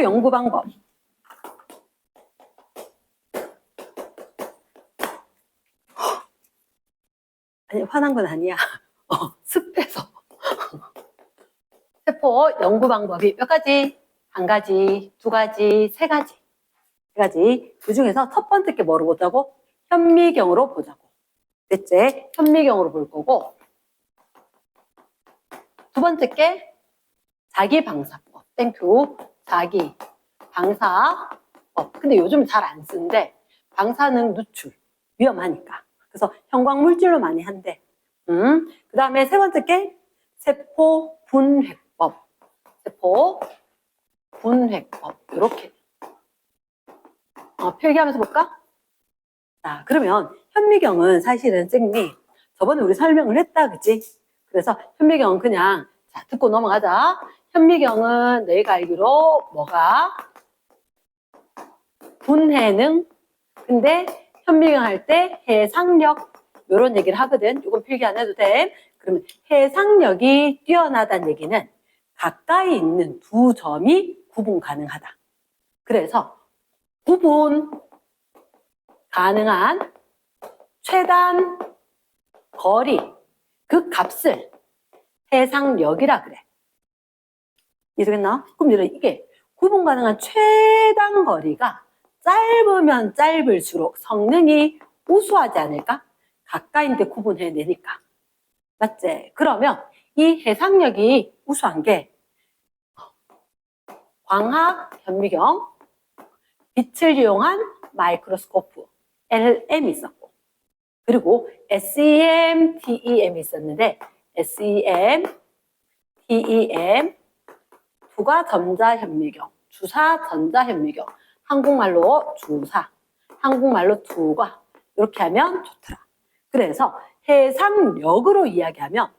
세포 연구 방법. 아니, 화난 건 아니야. 습해서. 세포 연구 방법이 몇 가지? 한 가지, 두 가지, 세 가지. 세 가지. 그 중에서 첫 번째 게 뭐로 보자고? 현미경으로 보자고. 됐지? 현미경으로 볼 거고. 두 번째 게 자기방사법. 땡큐. 자기방사법. 근데 요즘 잘 안 쓰는데 방사능 누출. 위험하니까. 그래서 형광물질로 많이 한대. 그 다음에 세 번째 게 세포 분획법. 세포 분획법. 이렇게 필기하면서 볼까? 자, 그러면 현미경은 사실은 쌤이 저번에 우리 설명을 했다, 그치? 그래서 현미경은 그냥 자 듣고 넘어가자. 현미경은 너희가 알기로 뭐가? 분해능. 근데 현미경 할 때 해상력 이런 얘기를 하거든. 이건 필기 안 해도 돼. 그러면 해상력이 뛰어나다는 얘기는 가까이 있는 두 점이 구분 가능하다. 그래서 구분 가능한 최단 거리, 그 값을 해상력이라 그래. 이해되겠나? 그럼 이게 구분 가능한 최단 거리가 짧으면 짧을수록 성능이 우수하지 않을까? 가까이 있는데 구분해내니까. 맞지? 그러면 이 해상력이 우수한 게 광학 현미경, 빛을 이용한 마이크로스코프, LM이 있었고, 그리고 SEM, TEM이 있었는데, SEM, TEM, 두가 전자현미경, 주사 전자현미경, 한국말로 주사, 한국말로 두가, 이렇게 하면 좋더라. 그래서 해상력으로 이야기하면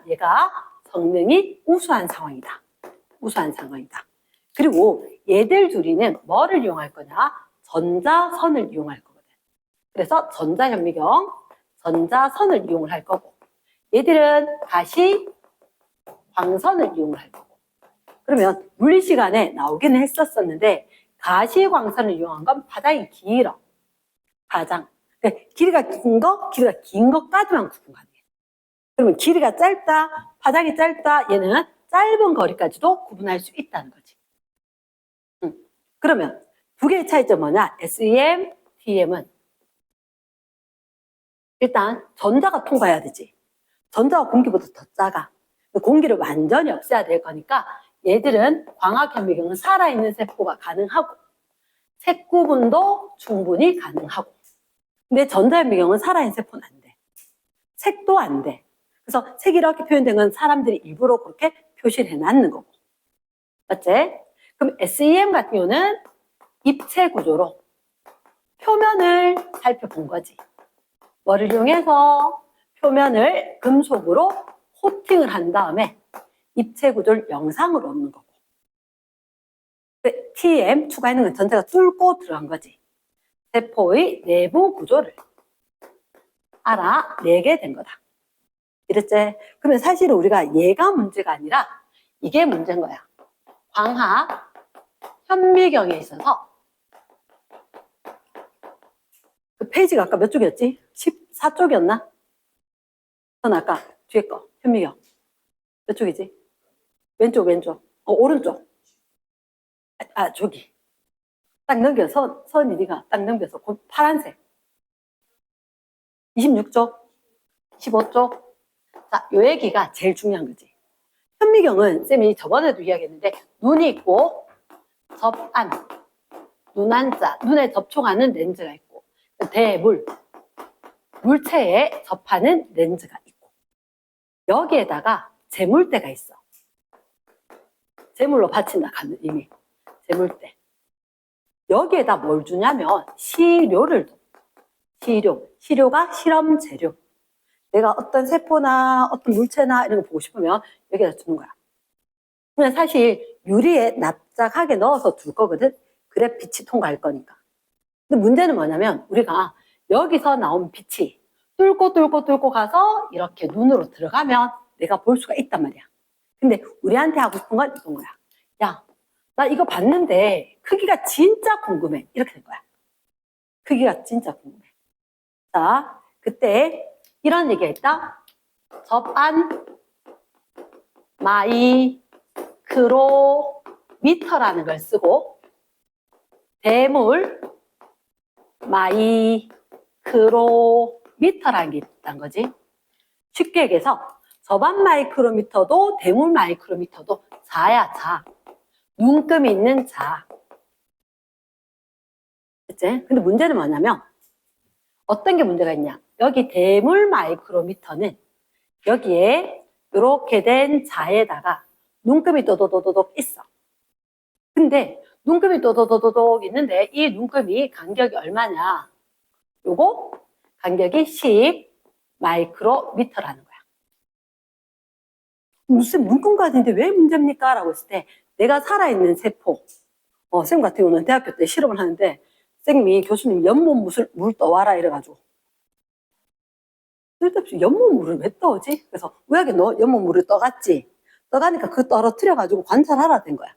얘가 성능이 우수한 상황이다. 우수한 상황이다. 그리고 얘들 둘이는 뭐를 이용할 거냐? 전자선을 이용할 거거든. 그래서 전자현미경, 전자선을 이용을 할 거고, 얘들은 다시 광선을 이용을 할 거고. 그러면 물리 시간에 나오기는 했었는데 가시광선을 이용한 건 파장이 길어. 파장. 길이가 긴 것까지만 구분 가능해. 그러면 길이가 짧다, 파장이 짧다, 얘는 짧은 거리까지도 구분할 수 있다는 거지. 그러면 두 개의 차이점 뭐냐? SEM, TEM은 일단 전자가 통과해야 되지. 전자가 공기보다 더 작아. 공기를 완전히 없애야 될 거니까 얘들은 광학현미경은 살아있는 세포가 가능하고 색 구분도 충분히 가능하고, 근데 전자현미경은 살아있는 세포는 안 돼. 색도 안 돼. 그래서 색이 이렇게 표현된 건 사람들이 일부러 그렇게 표시를 해놨는 거고. 맞지? 그럼 SEM 같은 경우는 입체 구조로 표면을 살펴본 거지. 뭐를 이용해서 표면을 금속으로 코팅을 한 다음에 입체 구조를 영상으로 얻는 거고. TM, 추가하는 건 전자가 뚫고 들어간 거지. 세포의 내부 구조를 알아내게 된 거다. 이랬지? 그러면 사실은 우리가 얘가 문제가 아니라 이게 문제인 거야. 광학 현미경에 있어서 그 페이지가 아까 몇 쪽이었지? 14쪽이었나? 전 아까 뒤에 거 현미경 몇 쪽이지? 왼쪽 오른쪽. 저기 딱 넘겨서 선이 네가 딱 넘겨서 그 파란색 26쪽 15쪽. 자, 요 얘기가 제일 중요한 거지. 현미경은 쌤이 저번에도 이야기했는데 눈이 있고 접안, 눈안자, 눈에 접촉하는 렌즈가 있고 대물, 물체에 접하는 렌즈가 있고 여기에다가 재물대가 있어. 재물로 받친다 가는 의미. 재물대. 여기에다 뭘 주냐면 시료를 줘. 시료가 실험 재료. 내가 어떤 세포나 어떤 물체나 이런 거 보고 싶으면 여기다 주는 거야. 그냥 사실 유리에 납작하게 넣어서 둘 거거든. 그래 빛이 통과할 거니까. 근데 문제는 뭐냐면 우리가 여기서 나온 빛이 뚫고 가서 이렇게 눈으로 들어가면 내가 볼 수가 있단 말이야. 근데 우리한테 하고 싶은 건 이건 거야. 야, 나 이거 봤는데 크기가 진짜 궁금해. 이렇게 된 거야. 크기가 진짜 궁금해. 자, 그때 이런 얘기가 있다. 접안 마이크로미터라는 걸 쓰고 대물 마이크로미터라는 게 있다는 거지. 쉽게 얘기해서 접안 마이크로미터도 대물 마이크로미터도 자야, 자. 눈금이 있는 자. 그치? 근데 문제는 뭐냐면 어떤 게 문제가 있냐. 여기 대물 마이크로미터는 여기에 이렇게 된 자에다가 눈금이 또도도도독 있어. 근데 눈금이 또도도도독 있는데 이 눈금이 간격이 얼마냐. 요거 간격이 10 마이크로미터라는 거야. 무슨 눈금 가지는데 왜 문제입니까? 라고 했을 때 내가 살아있는 세포, 쌤 같은 경우는 대학교 때 실험을 하는데 쌤이 교수님 연못 물 떠와라 이래가지고 쓸데없이 연못 물을 왜 떠오지? 그래서 우연하게 너 연못 물을 떠갔지. 떠가니까 그 떨어뜨려가지고 관찰하라 된 거야.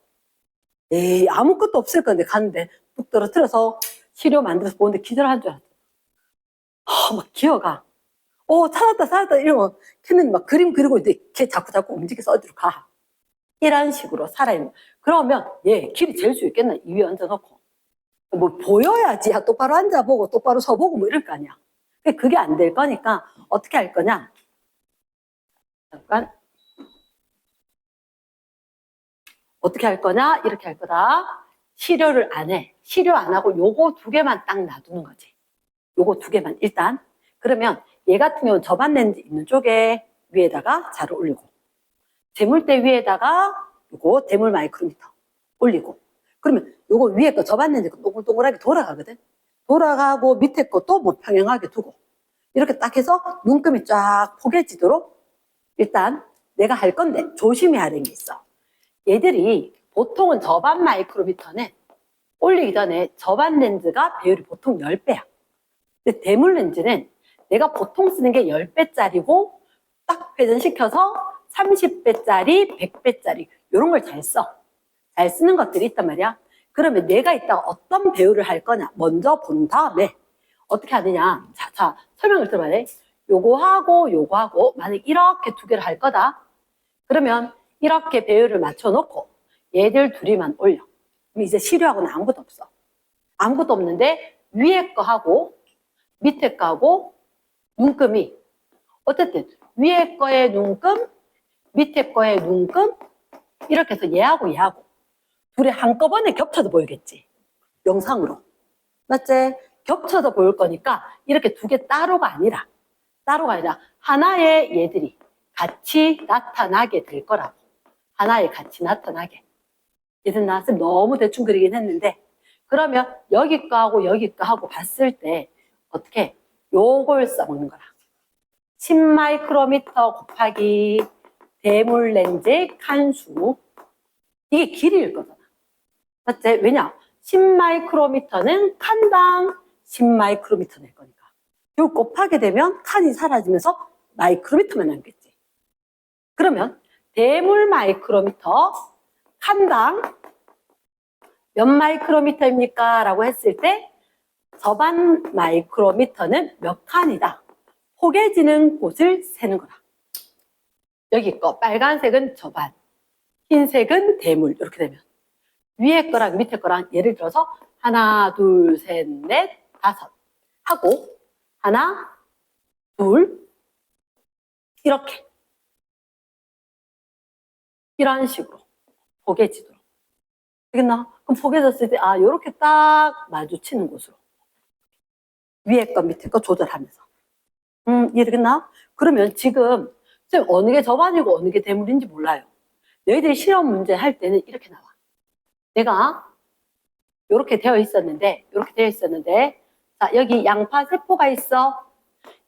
에이 아무것도 없을 건데 갔는데 뚝 떨어뜨려서 시료 만들어서 보는데 기절한 줄 알았어. 막 기어가. 찾았다 이러면 걔는 막 그림 그리고 있는데 걔 자꾸 움직여서 어디로 가. 이런 식으로 살아있는. 그러면 얘 길이 제일 수 있겠나? 이 위에 얹어놓고. 뭐 보여야지. 똑바로 앉아보고 똑바로 서보고 뭐 이럴 거 아니야. 그게 안 될 거니까 어떻게 할 거냐? 잠깐. 어떻게 할 거냐? 이렇게 할 거다. 시료를 안 해. 시료 안 하고 요거 두 개만 딱 놔두는 거지. 요거 두 개만 일단. 그러면 얘 같은 경우는 접안 렌즈 있는 쪽에 위에다가 자를 올리고 재물대 위에다가 요거 대물 마이크로미터 올리고 그러면 요거 위에 거 접안 렌즈 동글동글하게 돌아가거든. 돌아가고 밑에 것도 뭐 평행하게 두고 이렇게 딱 해서 눈금이 쫙 포개지도록 일단 내가 할 건데 조심해야 되는 게 있어. 얘들이 보통은 접안 마이크로미터는 올리기 전에 접안 렌즈가 배율이 보통 10배야. 근데 대물 렌즈는 내가 보통 쓰는 게 10배짜리고 딱 회전시켜서 30배짜리, 100배짜리 이런 걸 잘 써. 잘 쓰는 것들이 있단 말이야. 그러면 내가 이따가 어떤 배율을 할 거냐 먼저 본 다음에 어떻게 하느냐. 자 설명을 들어봐야 돼. 요거 하고 만약 이렇게 두 개를 할 거다. 그러면 이렇게 배율을 맞춰놓고 얘들 둘이만 올려. 그럼 이제 시료하고는 아무것도 없어. 아무것도 없는데 위에 거 하고 밑에 거 하고 눈금이 어쨌든 위에 거의 눈금, 밑에 거의 눈금 이렇게 해서 얘하고 둘이 한꺼번에 겹쳐서 보이겠지. 영상으로. 맞지? 겹쳐서 보일 거니까 이렇게 두 개 따로가 아니라 하나의 얘들이 같이 나타나게 될 거라고. 하나에 같이 나타나게. 얘들 나왔으면 너무 대충 그리긴 했는데 그러면 여기 거하고 여기 거하고 봤을 때 어떻게 요걸 써먹는 거라. 10마이크로미터 곱하기 대물 렌즈 칸수 이게 길이일 거잖아. 맞지? 왜냐? 10마이크로미터는 칸당 10마이크로미터 낼 거니까. 이거 곱하게 되면 칸이 사라지면서 마이크로미터만 남겠지. 그러면 대물 마이크로미터 칸당 몇 마이크로미터입니까? 라고 했을 때 접안 마이크로미터는 몇 칸이다. 포개지는 곳을 세는 거라. 여기 거 빨간색은 접안, 흰색은 대물 이렇게 되면 위에 거랑 밑에 거랑 예를 들어서 하나, 둘, 셋, 넷, 다섯 하고 하나, 둘 이렇게 이런 식으로 포개지도록 되겠나? 그럼 포개졌을 때 요렇게 딱 마주치는 곳으로 위에 거 밑에 거 조절하면서 이해되겠나? 그러면 지금 쌤 어느 게 접안이고 어느 게 대물인지 몰라요. 너희들이 시험 문제 할 때는 이렇게 나와. 내가 이렇게 되어 있었는데 자 여기 양파 세포가 있어.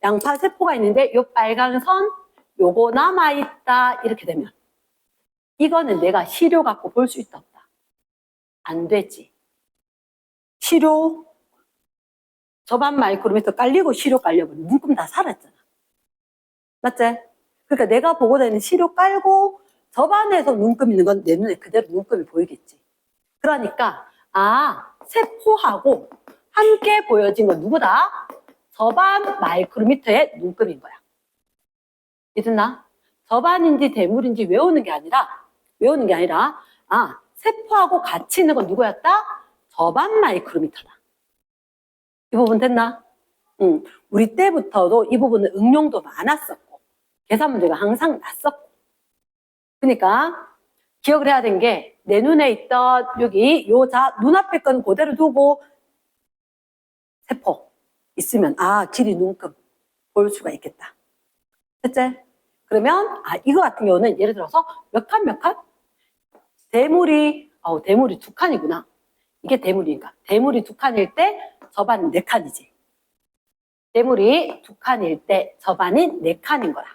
양파 세포가 있는데 요 빨간 선 요거 남아있다 이렇게 되면 이거는 내가 시료 갖고 볼 수 있다 없다? 안 되지. 시료 접안 마이크로미터 깔리고 시료 깔려버리면 눈금 다 살았잖아. 맞지? 그러니까 내가 보고 다니는 시료 깔고 접안에서 눈금 있는 건 내 눈에 그대로 눈금이 보이겠지. 그러니까 세포하고 함께 보여진 건 누구다? 접안 마이크로미터의 눈금인 거야. 이해됐나? 접안인지 대물인지 외우는 게 아니라 세포하고 같이 있는 건 누구였다? 접안 마이크로미터다. 이 부분 됐나? 우리 때부터도 이 부분은 응용도 많았었고 계산 문제가 항상 났었고, 그러니까 기억을 해야 되는 게 내 눈에 있던 여기 눈앞에 건 그대로 두고 세포 있으면 길이 눈금 볼 수가 있겠다. 됐지? 그러면 이거 같은 경우는 예를 들어서 몇 칸? 대물이 두 칸이구나. 이게 대물이니까 대물이 두 칸일 때 접안은 네 칸이지. 대물이 두 칸일 때 접안이 네 칸인 거야.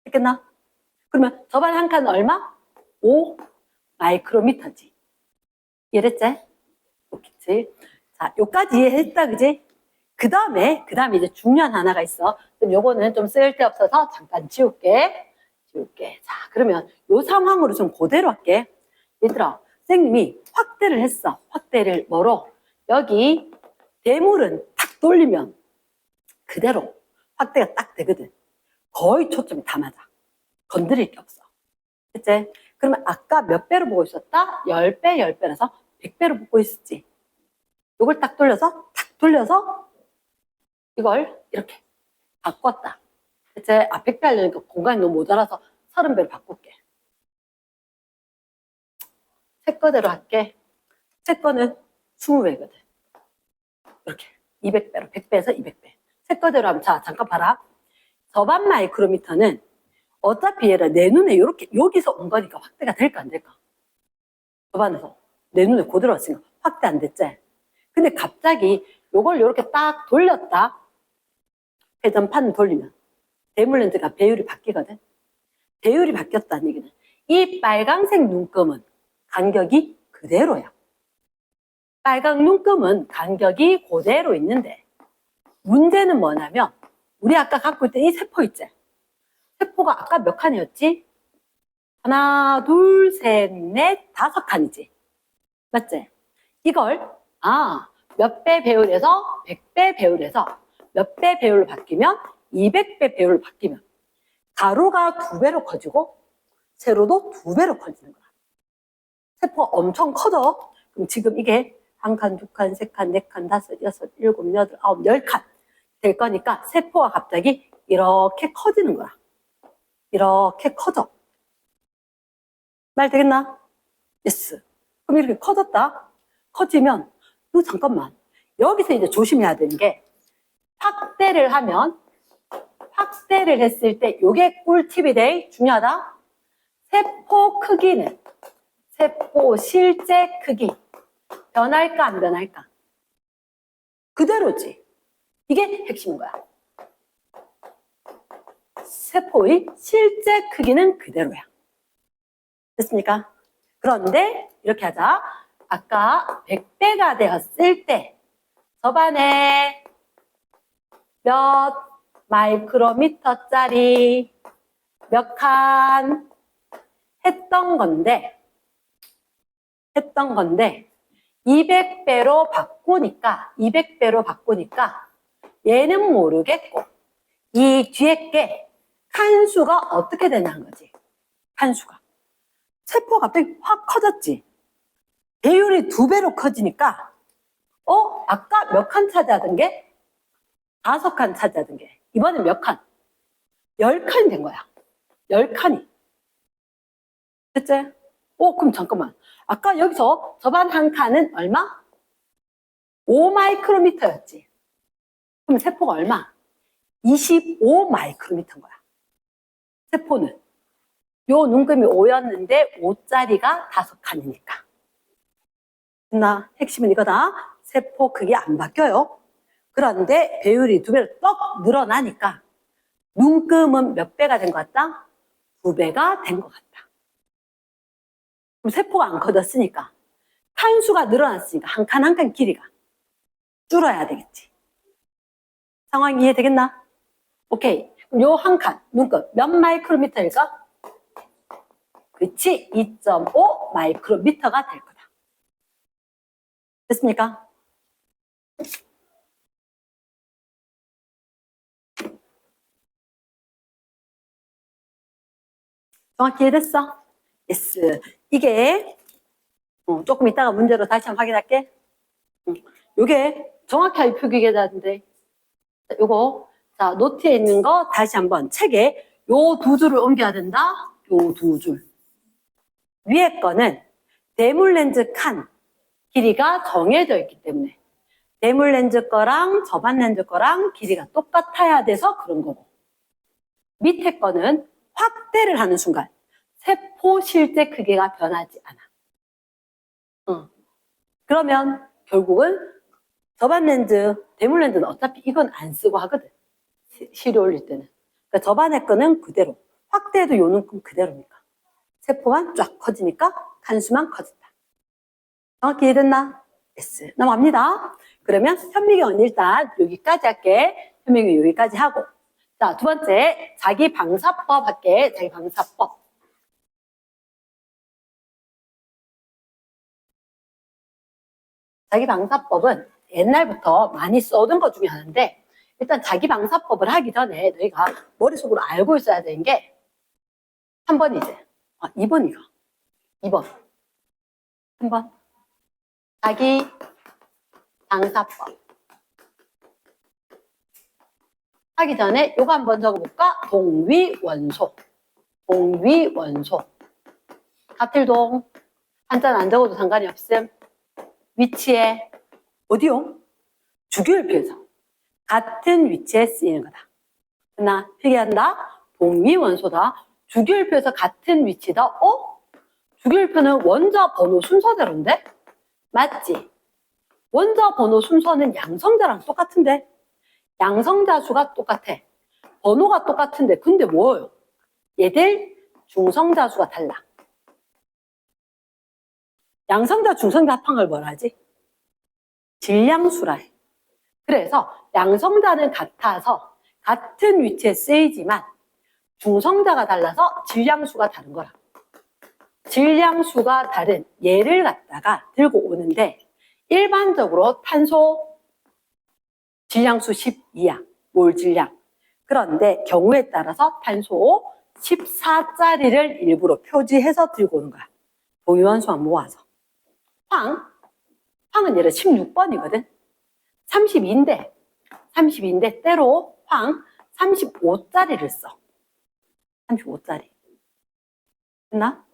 됐겠나? 그러면 접안 한 칸은 얼마? 5 마이크로미터지. 이해했지? 좋겠지? 자, 요까지 이해했다, 그지? 그 다음에 이제 중요한 하나가 있어. 그럼 요거는 좀 쓸데없어서 잠깐 지울게. 자, 그러면 요 상황으로 좀 그대로 할게. 얘들아, 선생님이 확대를 했어. 확대를 뭐로? 여기 대물은 탁 돌리면 그대로 확대가 딱 되거든. 거의 초점이 다 맞아. 건드릴 게 없어. 그치? 그러면 아까 몇 배로 보고 있었다? 10배, 10배라서 100배로 보고 있었지. 요걸 딱 돌려서 이걸 이렇게 바꿨다. 그치? 100배 하려니까 공간이 너무 모자라서 30배로 바꿀게. 새 거대로 할게. 새 거는 20배거든. 이렇게 200배로 100배에서 200배. 새 거대로 하면 자, 잠깐 봐라. 접안 마이크로미터는 어차피 얘를 내 눈에 이렇게 여기서 온 거니까 확대가 될까 안 될까? 접안에서 내 눈에 그대로 왔으니까 확대 안 됐지? 근데 갑자기 요걸 이렇게 딱 돌렸다. 회전판 돌리면 대물 렌즈가 배율이 바뀌거든. 배율이 바뀌었다는 얘기는 이 빨강색 눈금은 간격이 그대로야. 빨강 눈금은 간격이 그대로 있는데 문제는 뭐냐면 우리 아까 갖고 있던 이 세포 있지? 세포가 아까 몇 칸이었지? 하나, 둘, 셋, 넷, 5칸이지. 맞지? 이걸 몇 배 배율에서 100배 배율에서 몇 배 배율로 바뀌면 200배 배율로 바뀌면 가로가 2배로 커지고 세로도 2배로 커지는 거야. 세포가 엄청 커져. 그럼 지금 이게 1칸, 2칸, 3칸, 4칸, 5, 6, 7, 8, 9, 10칸 될 거니까 세포가 갑자기 이렇게 커지는 거야. 이렇게 커져. 말 되겠나? 예스. 그럼 이렇게 커졌다. 커지면 잠깐만. 여기서 이제 조심해야 되는 게 확대를 했을 때 요게 꿀팁이 돼. 중요하다. 세포 크기는 세포 실제 크기 변할까 안 변할까? 그대로지. 이게 핵심인 거야. 세포의 실제 크기는 그대로야. 됐습니까? 그런데 이렇게 하자. 아까 100배가 되었을 때 접안에 몇 마이크로미터짜리 몇 칸 했던 건데 200배로 바꾸니까 얘는 모르겠고 이 뒤에 게 칸수가 어떻게 되냐는 거지. 칸수가. 세포가 갑자기 확 커졌지. 배율이 2배로 커지니까 아까 몇 칸 차지하던 게 5칸 차지하던 게 이번엔 몇 칸? 10칸이 된 거야. 10칸이. 됐지? 그럼 잠깐만. 아까 여기서 접안 한 칸은 얼마? 5 마이크로미터였지. 그럼 세포가 얼마? 25 마이크로미터인 거야. 세포는. 요 눈금이 5였는데 5짜리가 5칸이니까. 핵심은 이거다. 세포 크기 안 바뀌어요. 그런데 배율이 2배로 떡 늘어나니까 눈금은 몇 배가 된 것 같다? 2배가 된 것 같다. 그럼 세포가 안 커졌으니까 칸수가 늘어났으니까 한 칸 한 칸 길이가 줄어야 되겠지. 상황 이해되겠나? 오케이. 그럼 요 한 칸 눈금 몇 마이크로미터일까? 그치? 2.5 마이크로미터가 될 거다. 됐습니까? 정확히 이해됐어? 예스. 이게 조금 이따가 문제로 다시 한번 확인할게. 요게 정확하게 표기계좌인데 요거 자 노트에 있는 거 다시 한번 책에 요 두 줄을 옮겨야 된다. 요 두 줄. 위에 거는 대물렌즈 칸 길이가 정해져 있기 때문에 대물렌즈 거랑 저반렌즈 거랑 길이가 똑같아야 돼서 그런 거고, 밑에 거는 확대를 하는 순간 세포 실제 크기가 변하지 않아. 그러면 결국은 저반렌즈, 대물렌즈는 어차피 이건 안 쓰고 하거든. 시료 올릴 때는. 그러니까 저반의 거는 그대로. 확대해도 요만큼 그대로니까. 세포만 쫙 커지니까 칸수만 커진다. 정확히 이해됐나? yes. 넘어갑니다. 그러면 현미경은 일단 여기까지 할게. 현미경 여기까지 하고. 자, 두 번째, 자기 방사법 할게. 자기 방사법. 자기 방사법은 옛날부터 많이 써둔 것 중에 하나인데, 일단 자기 방사법을 하기 전에 너희가 머릿속으로 알고 있어야 되는 게 3번이지. 2번 이거. 2번. 3번. 자기 방사법. 하기 전에 요거 한번 적어볼까? 동위원소. 동위원소. 가틀동. 한자는 안 적어도 상관이 없음. 위치에 어디요? 주기율표에서 같은 위치에 쓰이는 거다. 하나 필기한다. 동위원소다. 주기율표에서 같은 위치다. 주기율표는 원자 번호 순서대로인데? 맞지? 원자 번호 순서는 양성자랑 똑같은데? 양성자 수가 똑같아. 번호가 똑같은데 근데 뭐예요? 얘들 중성자 수가 달라. 양성자 중성자 합한 걸 뭐라 하지? 질량수라 해. 그래서 양성자는 같아서 같은 위치에 쓰이지만 중성자가 달라서 질량수가 다른 거라. 질량수가 다른 얘를 갖다가 들고 오는데 일반적으로 탄소 질량수 12야. 몰 질량. 그런데 경우에 따라서 탄소 14짜리를 일부러 표지해서 들고 오는 거야. 동위원소만 모아서. 황은 얘를 16번이거든. 32인데 때로 황 35짜리를 써. 35짜리. 됐나?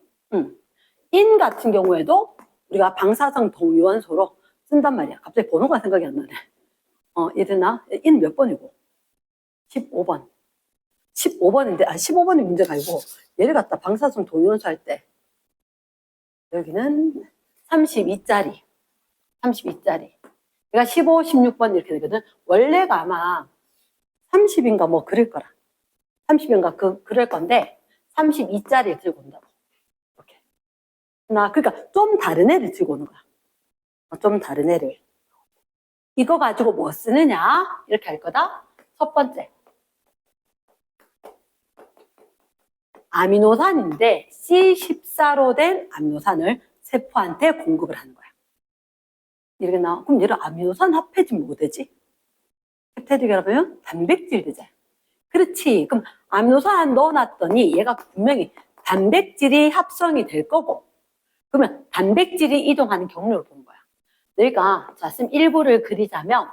인 같은 경우에도 우리가 방사성 동위원소로 쓴단 말이야. 갑자기 번호가 생각이 안 나네. 얘들나? 인 몇 번이고? 15번. 15번인데, 15번이 문제가 아니고, 얘를 갖다 방사성 동위원소 할 때, 여기는 32짜리. 32짜리. 얘가 15, 16번 이렇게 되거든. 원래가 아마 30인가 뭐 그럴 거라. 30인가 그럴 건데, 32짜리 들고 온다고. 이렇게. 그러니까 좀 다른 애를 들고 오는 거야. 좀 다른 애를. 이거 가지고 뭐 쓰느냐? 이렇게 할 거다. 첫 번째. 아미노산인데 C14로 된 아미노산을 세포한테 공급을 하는 거야. 이렇게 나와. 그럼 얘를 아미노산 합해지면 뭐 되지? 펩타이드 결합하면 단백질 되잖아. 그렇지. 그럼 아미노산 넣어놨더니 얘가 분명히 단백질이 합성이 될 거고, 그러면 단백질이 이동하는 경로를 보는 거야. 너희가 자, 지금 일부를 그리자면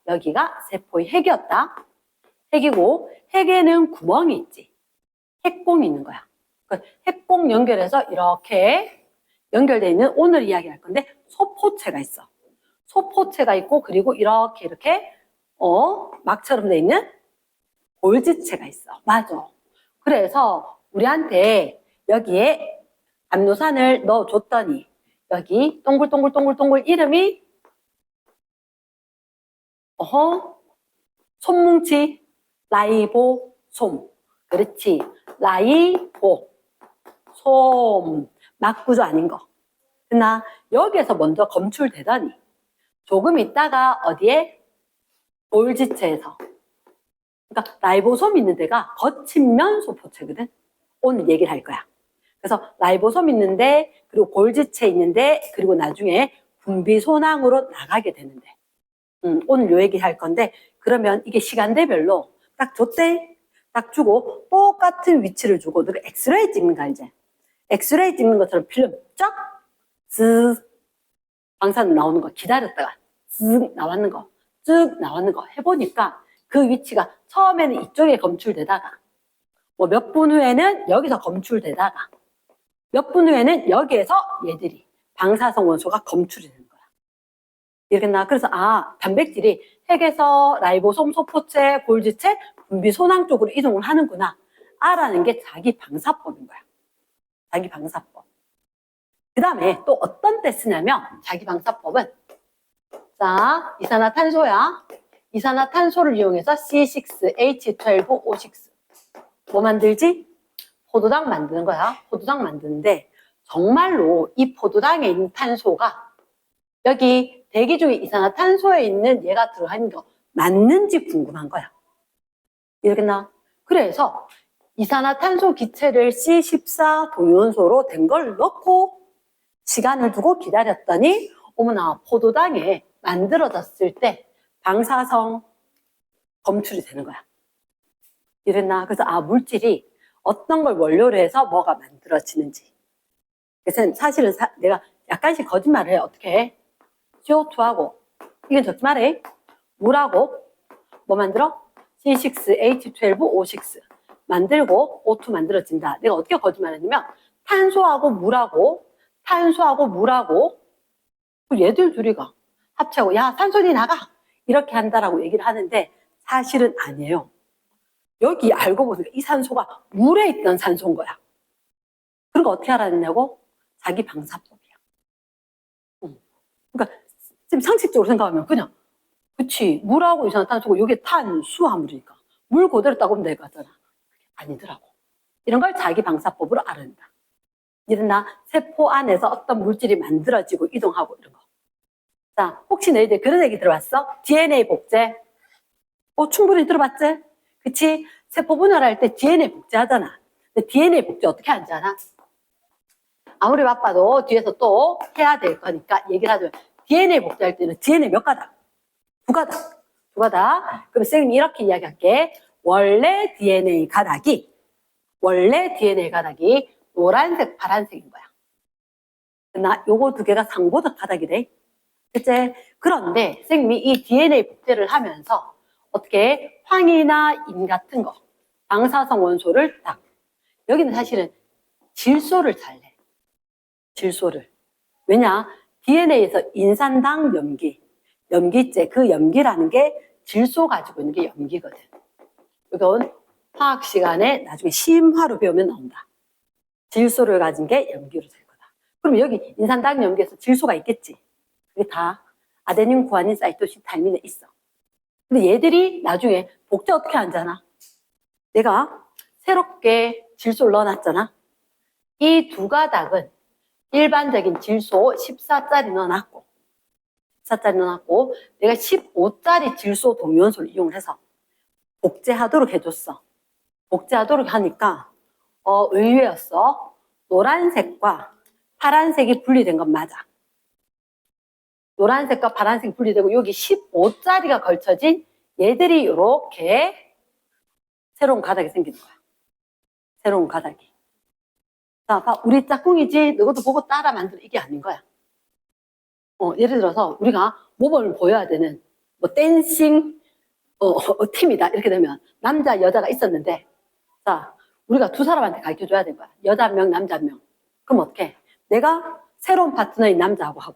여기가 세포의 핵이었다. 핵이고 핵에는 구멍이 있지. 핵공이 있는 거야. 그 핵공 연결해서 이렇게 연결되어 있는 오늘 이야기할 건데 소포체가 있어. 소포체가 있고 그리고 이렇게 막처럼 되어 있는 골지체가 있어. 맞아. 그래서 우리한테 여기에 아미노산을 넣어줬더니 여기 동글동글 이름이 솜뭉치 라이보솜. 그렇지. 라이보 솜. 막구조 아닌 거. 그러나 여기에서 먼저 검출되더니 조금 있다가 어디에? 골지체에서. 그러니까 라이보솜 있는 데가 거친면 소포체거든. 오늘 얘기를 할 거야. 그래서 라이보솜 있는데, 그리고 골지체 있는데, 그리고 나중에 분비소낭으로 나가게 되는데. 오늘 요 얘기 할 건데, 그러면 이게 시간대별로 딱 줬대. 딱 주고, 똑같은 위치를 주고, 너가 엑스레이 찍는 거 알지? 엑스레이 찍는 것처럼 필름 쫙, 쓱, 방사능 나오는 거 기다렸다가, 쓱 나왔는 거, 쭉 나왔는 거 해보니까 그 위치가 처음에는 이쪽에 검출되다가, 뭐 몇 분 후에는 여기서 검출되다가, 몇 분 후에는 여기에서 얘들이 방사성 원소가 검출이 되는 거야. 이렇겠나? 그래서 단백질이 핵에서 라이보솜, 소포체, 골지체, 분비소낭 쪽으로 이동을 하는구나. 알아는 게 자기 방사법인 거야. 자기 방사법. 그 다음에 또 어떤 때 쓰냐면 자기 방사법은 자, 이산화탄소야. 이산화탄소를 이용해서 C6H12O6 뭐 만들지? 포도당 만드는 거야. 포도당 만드는데 정말로 이 포도당에 있는 탄소가 여기 대기 중에 이산화탄소에 있는 얘가 들어있는 거 맞는지 궁금한 거야. 이러겠나? 그래서 이산화탄소 기체를 C14 동위원소로 된 걸 넣고 시간을 두고 기다렸더니 어머나 포도당에 만들어졌을 때 방사성 검출이 되는 거야. 이랬나? 그래서 물질이 어떤 걸 원료로 해서 뭐가 만들어지는지. 그래서 사실은 내가 약간씩 거짓말을 해. 어떻게 해? CO2하고 이건 적지 말해. 물하고 뭐 만들어? C6H12O6 만들고 O2 만들어진다. 내가 어떻게 거짓말했냐면 탄소하고 물하고 얘들 둘이가 합치하고 야 산소니 나가 이렇게 한다라고 얘기를 하는데 사실은 아니에요. 여기 알고 보니까 이 산소가 물에 있던 산소인 거야. 그런 거 어떻게 알았냐고? 자기 방사법이야. 그러니까 지금 상식적으로 생각하면 그냥 그치 물하고 이산화탄소고 이게 탄수화물이니까 물 그대로 따보면 될 것 같잖아. 아니더라고. 이런 걸 자기 방사법으로 알아낸다. 이랬나? 세포 안에서 어떤 물질이 만들어지고 이동하고 이런 거. 자, 혹시 너희들 그런 얘기 들어봤어? DNA 복제. 충분히 들어봤지? 그치? 세포 분열할 때 DNA 복제하잖아. 근데 DNA 복제 어떻게 하는지 알아? 아무리 바빠도 뒤에서 또 해야 될 거니까 얘기를 하자면 DNA 복제할 때는 DNA 몇 가닥? 두 가닥. 그럼 선생님이 이렇게 이야기할게. 원래 DNA 가닥이 노란색, 파란색인 거야. 나 요거 두 개가 상보적 가닥이래. 그치? 그런데 선생님이 이 DNA 복제를 하면서 어떻게 황이나 인 같은 거 방사성 원소를 딱 여기는 사실은 질소를 잘 내. 질소를. 왜냐? DNA에서 인산당 염기체 그 염기라는 게 질소 가지고 있는 게 염기거든. 이건 화학 시간에 나중에 심화로 배우면 나온다. 질소를 가진 게 염기로 될 거다. 그럼 여기 인산당 염기에서 질소가 있겠지. 그게 다 아데닌, 구아닌, 사이토신, 타이민에 있어. 근데 얘들이 나중에 복제 어떻게 하잖아. 내가 새롭게 질소를 넣어놨잖아. 이 두 가닥은 일반적인 질소 14짜리 넣어놨고 내가 15짜리 질소 동위원소를 이용해서 복제하도록 해줬어. 복제하도록 하니까 의외였어. 노란색과 파란색이 분리된 건 맞아. 노란색과 파란색이 분리되고 여기 15짜리가 걸쳐진 얘들이 이렇게 새로운 가닥이 생기는 거야. 새로운 가닥이. 자, 봐, 우리 짝꿍이지. 너것도 보고 따라 만들어. 이게 아닌 거야. 예를 들어서 우리가 모범을 보여야 되는 뭐 댄싱 팀이다. 이렇게 되면 남자, 여자가 있었는데 자, 우리가 두 사람한테 가르쳐줘야 될 거야. 여자 한 명, 남자 한 명. 그럼 어떻게? 내가 새로운 파트너인 남자하고 하고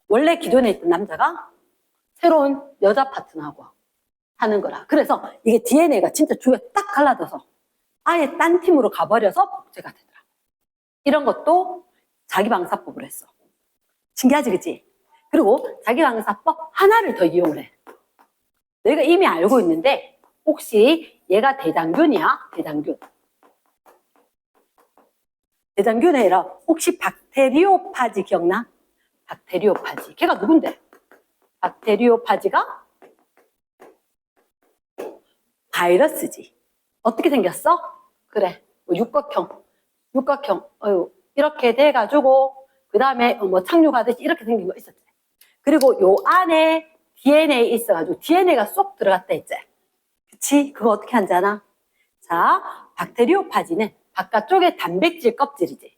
원래 기존에 있던 남자가 새로운 여자 파트너하고 하는 거라. 그래서 이게 DNA가 진짜 주에 딱 갈라져서 아예 딴 팀으로 가버려서 복제가 되더라. 이런 것도 자기 방사법으로 했어. 신기하지, 그치? 그리고 자기 방사법 하나를 더 이용을 해. 너희가 이미 알고 있는데 혹시 얘가 대장균이야? 대장균이 아니라 혹시 박테리오파지 기억나? 박테리오파지. 걔가 누군데? 박테리오파지가 바이러스지. 어떻게 생겼어? 그래, 뭐 육각형. 육각형, 이렇게 돼가지고, 그 다음에 뭐 착륙하듯이 이렇게 생긴 거 있었지. 그리고 요 안에 DNA 있어가지고, DNA가 쏙 들어갔다 했지. 그치? 그거 어떻게 하는지 아나? 자, 박테리오파지는 바깥쪽에 단백질 껍질이지.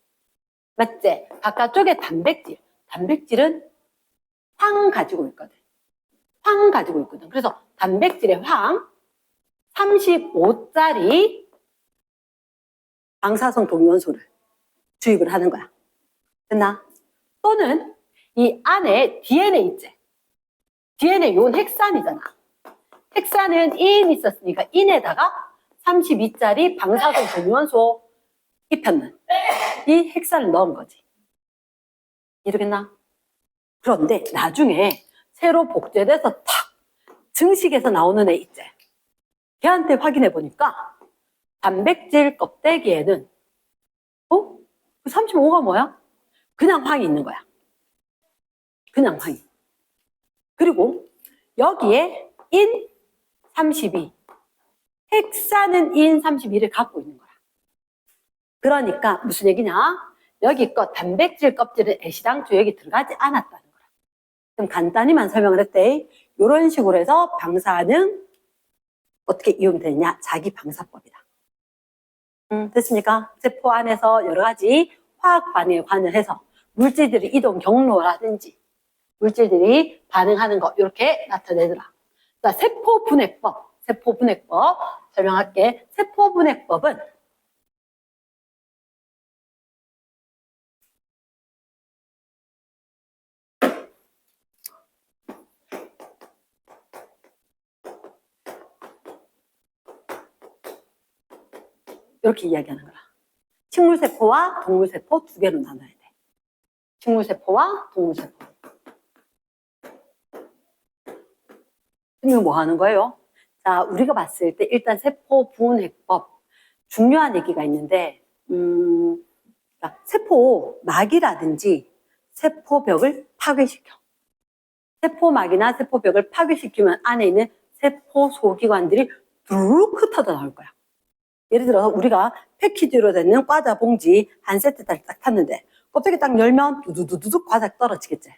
맞지? 바깥쪽에 단백질. 단백질은 황 가지고 있거든. 황 가지고 있거든. 그래서 단백질의 황 35짜리 방사성 동위원소를 주입을 하는 거야. 됐나? 또는 이 안에 DNA 있지? DNA 요 헥산이잖아. 헥산은 인 있었으니까 인에다가 32짜리 방사성 동위원소 입혔는 이 헥산을 넣은 거지. 이해되겠나? 그런데 나중에 새로 복제돼서 탁 증식에서 나오는 애 있지? 걔한테 확인해 보니까 단백질 껍데기에는 그 35가 뭐야? 그냥 황이 있는 거야. 그냥 황이. 그리고 여기에 인 32, 헥산은 인 32를 갖고 있는 거야. 그러니까 무슨 얘기냐? 여기 거 단백질 껍질은 애시당초 여기 들어가지 않았다는 거야. 그럼 간단히만 설명을 했대. 이런 식으로 해서 방사능 어떻게 이용되느냐? 자기 방사법이다. 됐습니까? 세포 안에서 여러 가지 화학 반응에 관여해서 물질들의 이동 경로라든지 물질들이 반응하는 거 이렇게 나타내더라. 자, 세포 분해법 설명할게. 세포 분해법은 이렇게 이야기하는 거라. 식물세포와 동물세포 두 개로 나눠야 돼. 식물세포와 동물세포. 지금 뭐 하는 거예요? 자, 우리가 봤을 때 일단 세포 분해법 중요한 얘기가 있는데 세포막이라든지 세포벽을 파괴시켜. 세포막이나 세포벽을 파괴시키면 안에 있는 세포 소기관들이 두룩 흩어져 나올 거야. 예를 들어서 우리가 패키지로 되는 과자 봉지 한 세트 딱 탔는데 껍데기 딱 열면 두두두둑 과자 떨어지겠지.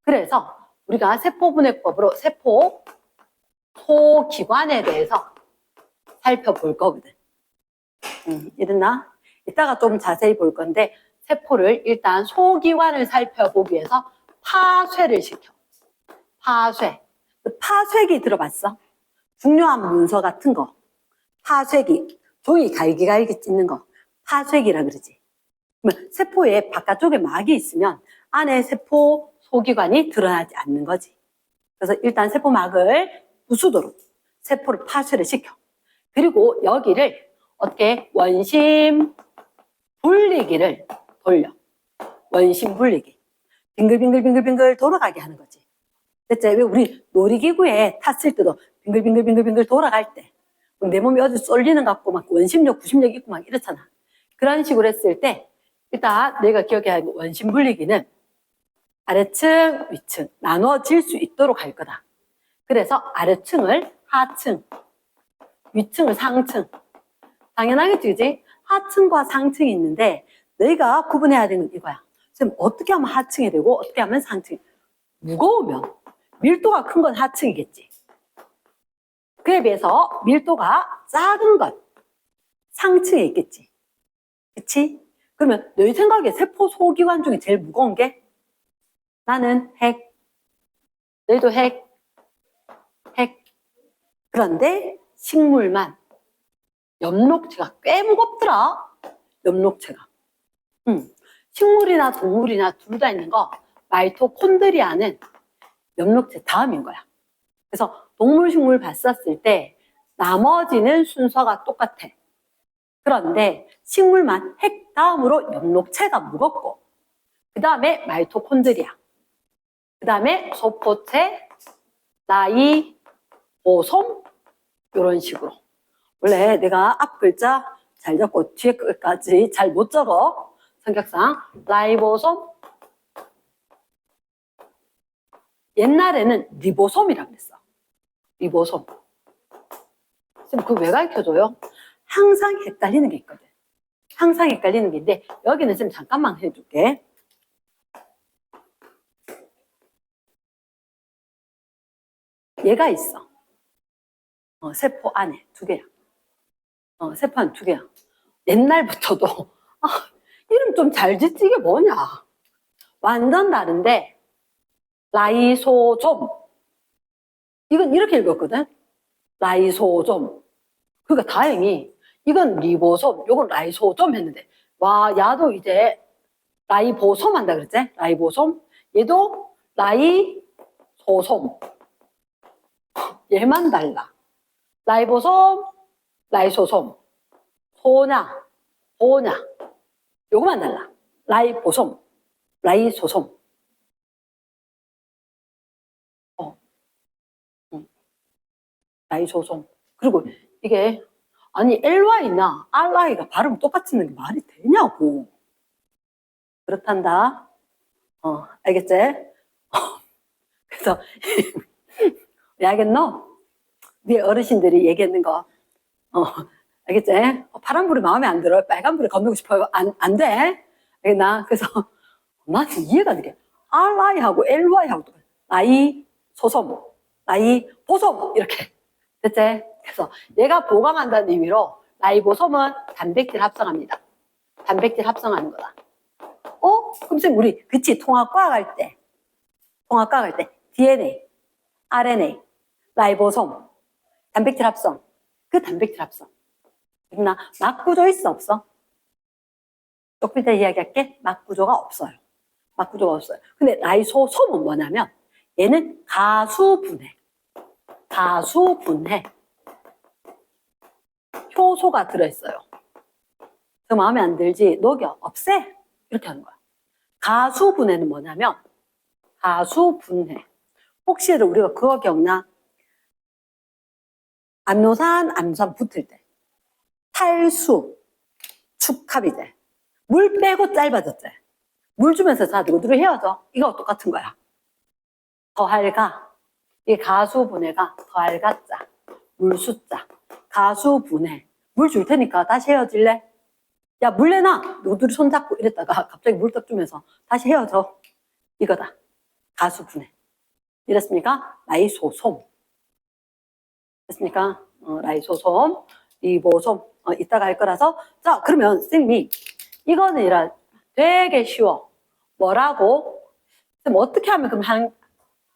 그래서 우리가 세포분해법으로 세포 소기관에 대해서 살펴볼 거거든. 이랬나? 이따가 좀 자세히 볼 건데 세포를 일단 소기관을 살펴보기 위해서 파쇄를 시켜. 파쇄. 파쇄기 들어봤어? 중요한 문서 같은 거. 파쇄기. 종이 갈기갈기 찢는 거. 파쇄기라 그러지. 그러면 세포의 바깥쪽에 막이 있으면 안에 세포 소기관이 드러나지 않는 거지. 그래서 일단 세포막을 부수도록 세포를 파쇄를 시켜. 그리고 여기를 어떻게 원심 분리기를 돌려. 원심 분리기. 빙글빙글빙글빙글 돌아가게 하는 거지. 됐지? 왜 우리 놀이기구에 탔을 때도 빙글빙글빙글빙글 돌아갈 때 내 몸이 어디 쏠리는 것 같고 막 원심력, 구심력 있고 막 이렇잖아. 그런 식으로 했을 때 일단 내가 기억해야 할 원심 분리기는 아래층, 위층 나눠질 수 있도록 할 거다. 그래서 아래층을 하층, 위층을 상층. 당연하겠지, 그지? 하층과 상층이 있는데 너희가 구분해야 되는 건 이거야. 선생님, 어떻게 하면 하층이 되고 어떻게 하면 상층이? 무거우면 밀도가 큰 건 하층이겠지. 그에 비해서 밀도가 작은 건 상층에 있겠지. 그치? 그러면 너희 생각에 세포 소기관 중에 제일 무거운 게? 나는 핵. 너희도 핵. 그런데 식물만 엽록체가 꽤 무겁더라. 엽록체가. 식물이나 동물이나 둘 다 있는 거 마이토콘드리아는 엽록체 다음인 거야. 그래서 동물, 식물 봤었을 때 나머지는 순서가 똑같아. 그런데 식물만 핵 다음으로 엽록체가 무겁고 그 다음에 마이토콘드리아, 그 다음에 소포체, 라이보솜 이런 식으로. 원래 내가 앞 글자 잘 적고 뒤에 끝까지 잘 못 적어. 성격상 라이보솜, 옛날에는 리보솜이라고 그랬어. 리보솜. 지금 그거 왜 가르쳐줘요? 항상 헷갈리는 게 있거든. 항상 헷갈리는 게 있는데 여기는 좀 잠깐만 해줄게. 얘가 있어. 세포 안에 두 개야. 세포 안에 두 개야. 옛날부터도 아, 이름 좀 잘 짓지 이게 뭐냐. 완전 다른데 라이소좀. 이건 이렇게 읽었거든. 라이소좀. 그러니까 다행히 이건 리보솜, 이건 라이소좀 했는데 와, 야도 이제 라이보솜 한다 그랬지? 라이보솜. 얘도 라이소솜. 얘만 달라. 라이보솜, 라이소솜. 소냐, 보냐. 요거만 달라. 라이보솜, 라이소솜. 라이소솜. 그리고 이게 아니 LY나 RI가 발음 똑같은 게 말이 되냐고. 그렇단다. 알겠지? 그래서 알겠노? 네 어르신들이 얘기했는 거. 알겠지? 파란불이 마음에 안 들어요. 빨간불에 건너고 싶어요. 안 돼. 알겠나? 그래서 나는 이해가 안 돼. RI하고 LY하고 라이 소솜, 라이 보솜 이렇게 됐지? 그래서 얘가 보강한다는 의미로 라이보솜은 단백질 합성합니다. 단백질 합성하는 거다. 그럼 쌤 우리 그치 통합과학 할 때 DNA, RNA, 라이보솜, 단백질 합성. 그 단백질 합성. 나 막구조 있어 없어? 조금 이따 이야기할게. 막구조가 없어요. 막구조가 없어요. 근데 라이소솜은 뭐냐면 얘는 가수분해. 효소가 들어있어요. 그 마음에 안 들지? 녹여, 없애. 이렇게 하는 거야. 가수분해는 뭐냐면 가수분해. 혹시 우리가 그거 기억나? 암노산 붙을 때 탈수, 축합이 돼. 물 빼고 짧아졌지. 물 주면서 자두고 둘이 헤어져. 이거 똑같은 거야. 더할 가. 이 가수분해가 더할 가자. 물수자. 가수분해. 물 줄 테니까 다시 헤어질래? 야, 물 내놔. 너둘이 손잡고 이랬다가 갑자기 물 딱 주면서 다시 헤어져. 이거다. 가수분해. 이랬습니까? 라이소솜. 됐습니까? 라이소솜, 리보솜. 이따가 할 거라서. 자, 그러면 쌤이 이거는 되게 쉬워. 뭐라고? 쌤 어떻게 하면 그럼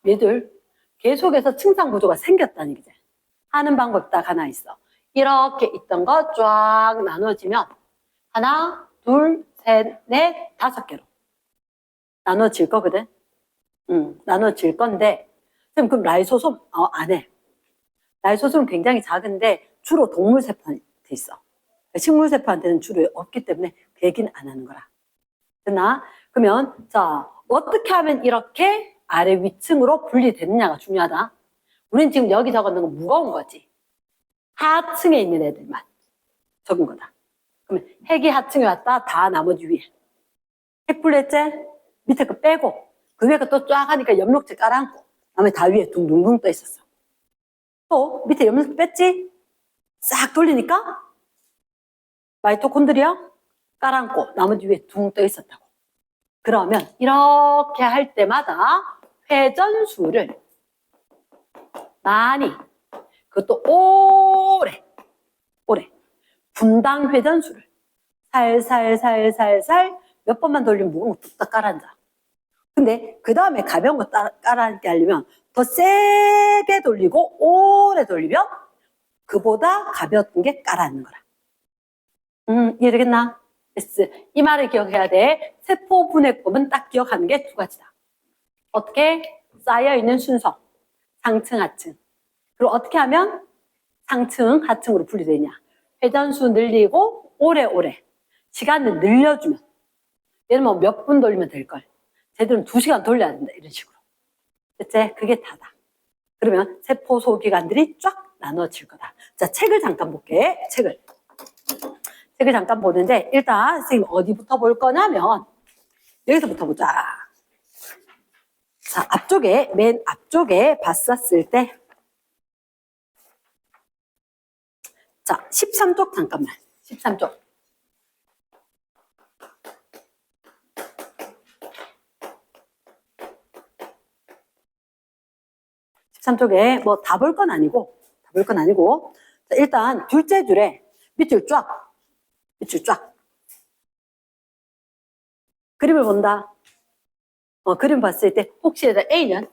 얘들 계속해서 층상 구조가 생겼다는 얘기지. 하는 방법 딱 하나 있어. 이렇게 있던 거 쫙 나눠지면 하나, 둘, 셋, 넷, 5개로 나눠질 거거든. 나눠질 건데 쌤 그럼 라이소솜 안 해. 라이소솜은 굉장히 작은데 주로 동물세포한테 있어. 식물세포한테는 주로 없기 때문에 그 얘기는 안 하는 거라. 됐나? 그러면 자 어떻게 하면 이렇게 아래 위층으로 분리되느냐가 중요하다. 우린 지금 여기 적어놓은 건 무거운 거지. 하층에 있는 애들만 적은 거다. 그러면 핵이 하층에 왔다. 다 나머지 위에. 핵분리했지? 밑에 거 빼고 그 위에 거 또 쫙 하니까 염록체 깔아앉고 다음에 다 위에 둥둥둥 떠 있었어. 또 밑에 염록체 뺐지? 싹 돌리니까 마이토콘드리아 깔아앉고 나머지 위에 둥 떠 있었다고. 그러면 이렇게 할 때마다 회전수를 많이 그것도 오래 분당 회전수를 살살살살살 몇 번만 돌리면 무거운 거 뚝딱 깔아앉아. 근데 그 다음에 가벼운 거 깔아앉게 하려면 더 세게 돌리고 오래 돌리면 그보다 가벼운 게 깔아앉는 거라. 이해되겠나? S. 이 말을 기억해야 돼. 세포 분해법은 딱 기억하는 게 두 가지다. 어떻게? 쌓여있는 순서. 상층, 하층. 그리고 어떻게 하면 상층, 하층으로 분리되냐. 회전수 늘리고 오래오래. 시간을 늘려주면. 얘는 뭐 몇 분 돌리면 될걸. 쟤들은 2시간 돌려야 된다. 이런 식으로. 됐지? 그게 다다. 그러면 세포 소기관들이 쫙 나눠질 거다. 자, 책을 잠깐 볼게. 책을 잠깐 보는데 일단 선생님 어디부터 볼 거냐면 여기서부터 보자. 자, 맨 앞쪽에 봤었을 때 자, 13쪽 잠깐만. 13쪽. 13쪽에 뭐 다 볼 건 아니고, 자, 일단 둘째 줄에 밑줄 쫙, 그림을 본다. 그림 봤을 때 혹시 A는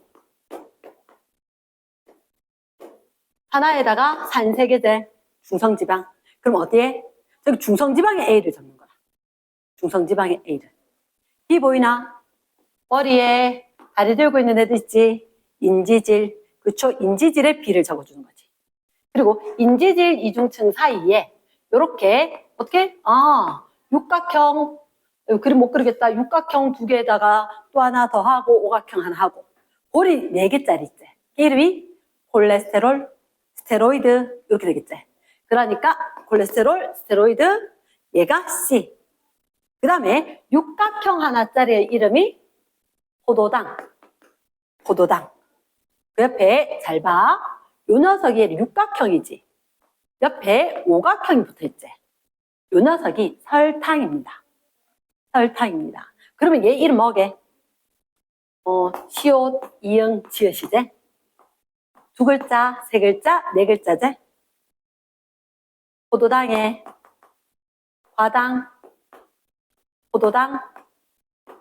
하나에다가 산 3개제 중성지방. 그럼 어디에? 저기 중성지방의 A를 적는 거야. 중성지방의 A를. B 보이나? 머리에 다리 들고 있는 애들 있지? 인지질. 그쵸? 인지질에 B를 적어주는 거지. 그리고 인지질 이중층 사이에 요렇게 어떻게? 육각형. 그림 못 그리겠다. 육각형 2개에다가 또 하나 더 하고 오각형 하나 하고 볼이 4개짜리 있지. 이름이 콜레스테롤, 스테로이드 이렇게 되겠지. 그러니까 콜레스테롤, 스테로이드 얘가 C. 그 다음에 육각형 하나짜리의 이름이 포도당. 그 옆에 잘 봐. 요 녀석이 육각형이지. 옆에 오각형이 붙어있지. 요 녀석이 설탕입니다. 그러면 얘 이름 뭐게? 시옷, 이응, 지읒이제? 2글자, 3글자, 4글자제? 포도당에 과당, 포도당,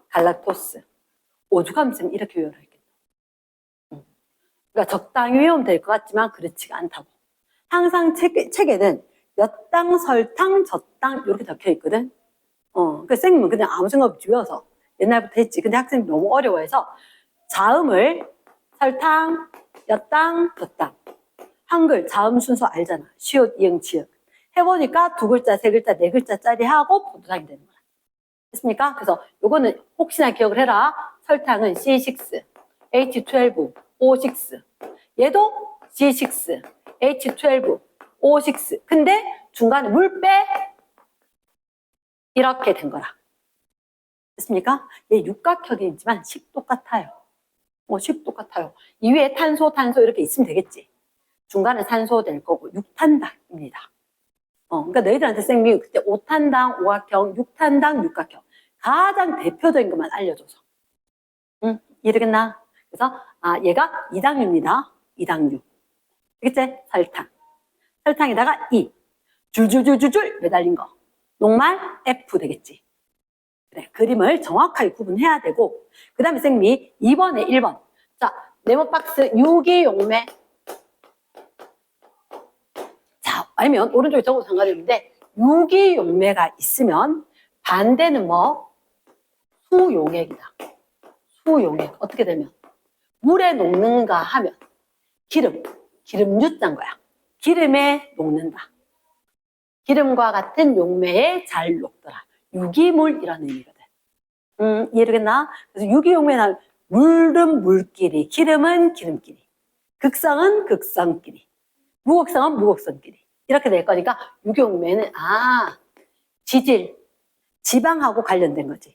갈락토스. 오죽하면 이렇게 외워야겠다. 그러니까 적당히 외우면 될 것 같지만 그렇지가 않다고. 항상 책에는 엿당, 설탕, 젖당 이렇게 적혀 있거든. 그 선생님은 그냥 아무 생각 없이 외워서 옛날부터 했지. 근데 학생이 너무 어려워해서 자음을 설탕, 엿당, 젖당. 한글 자음 순서 알잖아. 시옷, 이응, 지읒. 해보니까 2글자, 3글자, 4글자짜리 하고 포도당이 되는 거야. 됐습니까? 그래서 요거는 혹시나 기억을 해라. 설탕은 C6, H12, O6. 얘도 C6, H12, O6. 근데 중간에 물 빼 이렇게 된 거라. 됐습니까? 얘 육각형이지만 식 똑같아요. 식 똑같아요. 이 위에 탄소 이렇게 있으면 되겠지. 중간에 산소 될 거고 육탄당입니다. 그러니까 너희들한테 선생님이 그때 5탄당, 오각형, 6탄당, 육각형 가장 대표적인 것만 알려줘서. 이해되겠나? 그래서 얘가 2당류입니다. 2당류. 알겠지? 설탕에다가 E. 줄줄줄줄줄 매달린 거. 녹말 F 되겠지. 그래, 그림을 정확하게 구분해야 되고, 그 다음에 선생님이 2번에 1번. 자, 네모박스 유기용매. 자, 아니면 오른쪽에 적어도 상관이 없는데, 유기용매가 있으면 반대는 뭐? 수용액이다. 수용액. 어떻게 되면? 물에 녹는가 하면 기름유자인 거야. 기름에 녹는다. 기름과 같은 용매에 잘 녹더라. 유기물 이런 의미거든. 이해되겠나? 그래서 유기용매는 물은 물끼리, 기름은 기름끼리, 극성은 극성끼리, 무극성은 무극성끼리 이렇게 될 거니까 유기용매는 지질, 지방하고 관련된 거지.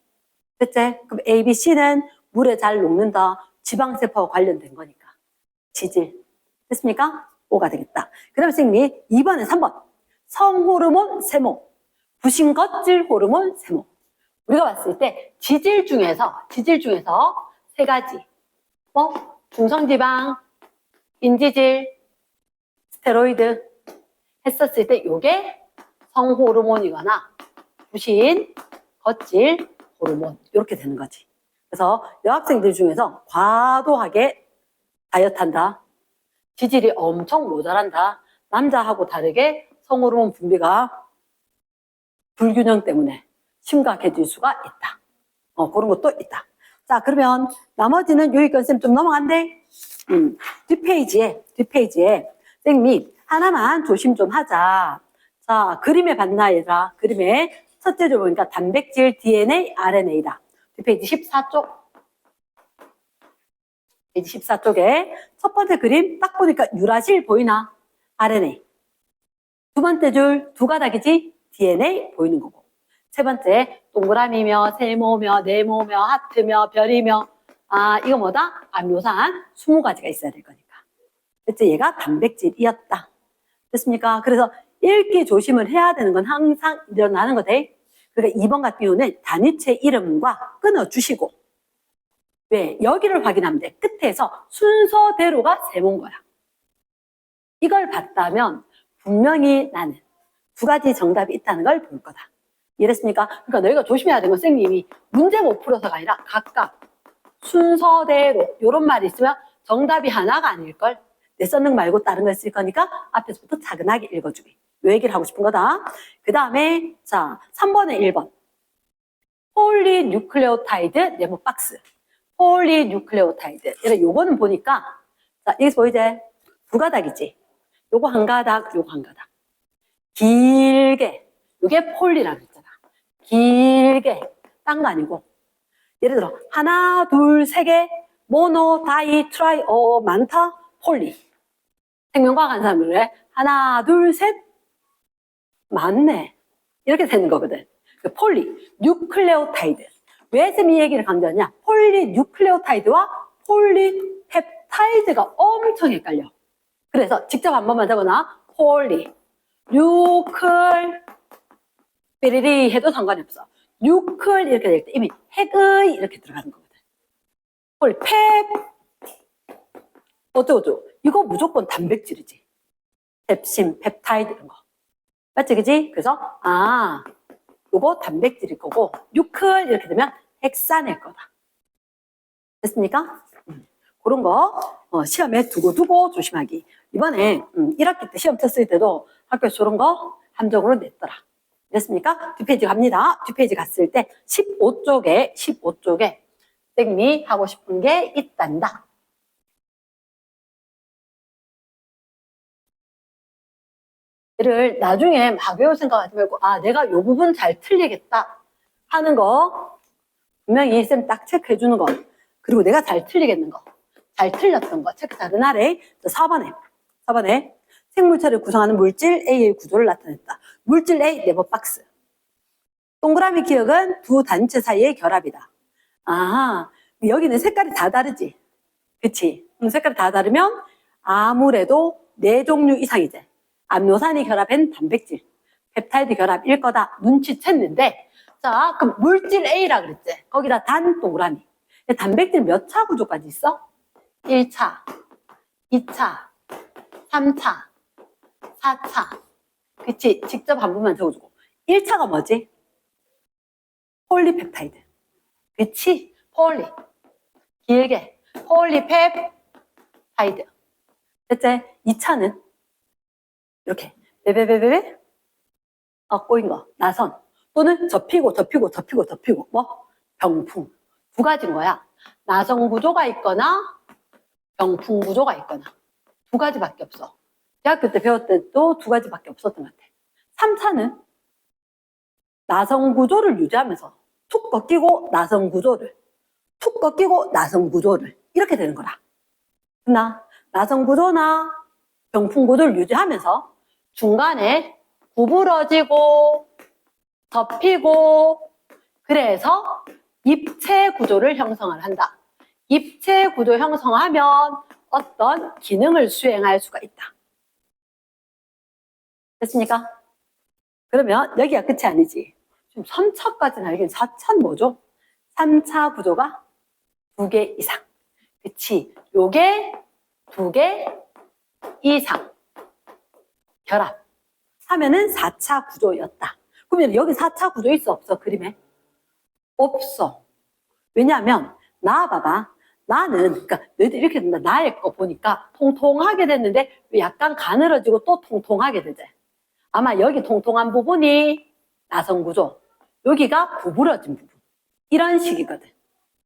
그치? 그럼 A, B, C는 물에 잘 녹는다. 지방세포와 관련된 거니까. 지질. 됐습니까? O가 되겠다. 그 다음에 선생님이 2번에 3번. 성호르몬 세모. 부신겉질 호르몬 세모. 우리가 봤을 때 지질 중에서 3가지. 중성지방, 인지질, 스테로이드 했었을 때 요게 성호르몬이거나 부신, 겉질, 호르몬 이렇게 되는 거지. 그래서 여학생들 중에서 과도하게 다이어트한다. 지질이 엄청 모자란다. 남자하고 다르게 성호르몬 분비가 불균형 때문에 심각해질 수가 있다. 그런 것도 있다. 자, 그러면 나머지는 여기 건쌤 좀 넘어간대. 뒷페이지에 선생님이 하나만 조심 좀 하자. 자, 그림에 봤나 얘들아? 그림에 첫째 줄 보니까 단백질, DNA, RNA다. 뒷페이지 14쪽. 페이지 14쪽에 첫 번째 그림 딱 보니까 유라실 보이나? RNA. 두 번째 줄 2가닥이지? DNA 보이는 거고. 세 번째 동그라미며 세모며 네모며 하트며 별이며 이거 뭐다? 아미노산 20가지가 있어야 될 거니까. 그래서 얘가 단백질이었다. 됐습니까? 그래서 읽기 조심을 해야 되는 건 항상 일어나는 거대. 그러니까 2번 같은 경우는 단위체 이름과 끊어주시고 왜? 여기를 확인하면 돼. 끝에서 순서대로가 세모인 거야. 이걸 봤다면 분명히 나는 두 가지 정답이 있다는 걸 볼 거다. 이해됐습니까? 그러니까 너희가 조심해야 되는 건 선생님이 문제 못 풀어서가 아니라 각각 순서대로 이런 말이 있으면 정답이 하나가 아닐걸. 내 써는 말고 다른 걸 쓸 거니까 앞에서부터 차근하게 읽어주기. 요 얘기를 하고 싶은 거다. 그 다음에 자 3번에 1번 폴리뉴클레오타이드 네모 박스. 폴리뉴클레오타이드. 요거는 보니까 자 여기서 보이지? 두 가닥이지. 요거 한 가닥, 요거 한 가닥. 길게 요게 폴리라고 했잖아. 길게 딴 거 아니고 예를 들어 하나, 둘, 세 개 모노, 다이, 트라이, 많다, 폴리. 생명과학 하는 사람들 그래. 하나, 둘, 셋 많네. 이렇게 되는 거거든. 그 폴리, 뉴클레오타이드. 왜 쌤 이 얘기를 강조하냐? 폴리 뉴클레오타이드와 폴리 펩타이드가 엄청 헷갈려. 그래서 직접 한 번만 적어놔. 폴리, 뉴클, 삐리리 해도 상관이 없어. 뉴클 이렇게 될 때 이미 핵의 이렇게 들어가는 거거든. 폴리, 펩, 어쩌고저쩌고. 이거 무조건 단백질이지. 펩신, 펩타이드 이런 거. 맞지, 그지? 그래서, 요거 단백질일 거고, 뉴클 이렇게 되면 핵산일 거다. 됐습니까? 그런 거, 시험에 두고 조심하기. 이번에, 1학기 때 시험 쳤을 때도 학교에서 저런 거 함정으로 냈더라. 됐습니까? 뒷페이지 갑니다. 뒷페이지 갔을 때 15쪽에 쌤이 하고 싶은 게 있단다. 를 나중에 막 외울 생각하지 말고 내가 요 부분 잘 틀리겠다 하는 거 분명히 쌤 딱 체크해 주는 거 그리고 내가 잘 틀리겠는 거 잘 틀렸던 거 체크 다른 아래 4번에 생물체를 구성하는 물질 A의 구조를 나타냈다. 물질 A 네모 박스. 동그라미 기억은 두 단체 사이의 결합이다. 여기는 색깔이 다 다르지. 그치? 색깔이 다 다르면 아무래도 4종류 이상이지. 암노산이 결합한 단백질, 펩타이드 결합일 거다. 눈치챘는데, 자, 그럼 물질 A라 그랬지? 거기다 단 동그라미. 단백질 몇 차 구조까지 있어? 1차, 2차, 3차, 4차. 그치? 직접 한 번만 적어주고. 1차가 뭐지? 폴리펩타이드. 그치? 폴리. 길게. 폴리펩타이드. 됐지? 2차는 이렇게 베베베베 꼬인 거 나선 또는 접히고 뭐 병풍 두 가지인 거야. 나선 구조가 있거나 병풍 구조가 있거나 두 가지밖에 없어. 대학교 때 배울 때도 두 가지밖에 없었던 것 같아. 3차는 나선 구조를 유지하면서 툭 꺾이고 나선 구조를 툭 꺾이고 나선 구조를 이렇게 되는 거라. 나 나선 구조나 병풍 구조를 유지하면서 중간에 구부러지고 덮이고 그래서 입체 구조를 형성을 한다. 입체 구조 형성하면 어떤 기능을 수행할 수가 있다. 됐습니까? 그러면 여기가 끝이 아니지. 지금 3차까지는 알긴 4차는 뭐죠? 3차 구조가 2개 이상. 그치? 요게 2개 이상. 결합. 하면은 4차 구조였다. 그러면 여기 4차 구조 있어 없어 그림에? 없어. 왜냐하면 나 봐봐. 나는 그러니까 너희들 이렇게 된다. 나의 거 보니까 통통하게 됐는데 약간 가늘어지고 또 통통하게 되지. 아마 여기 통통한 부분이 나선 구조. 여기가 구부러진 부분. 이런 식이거든.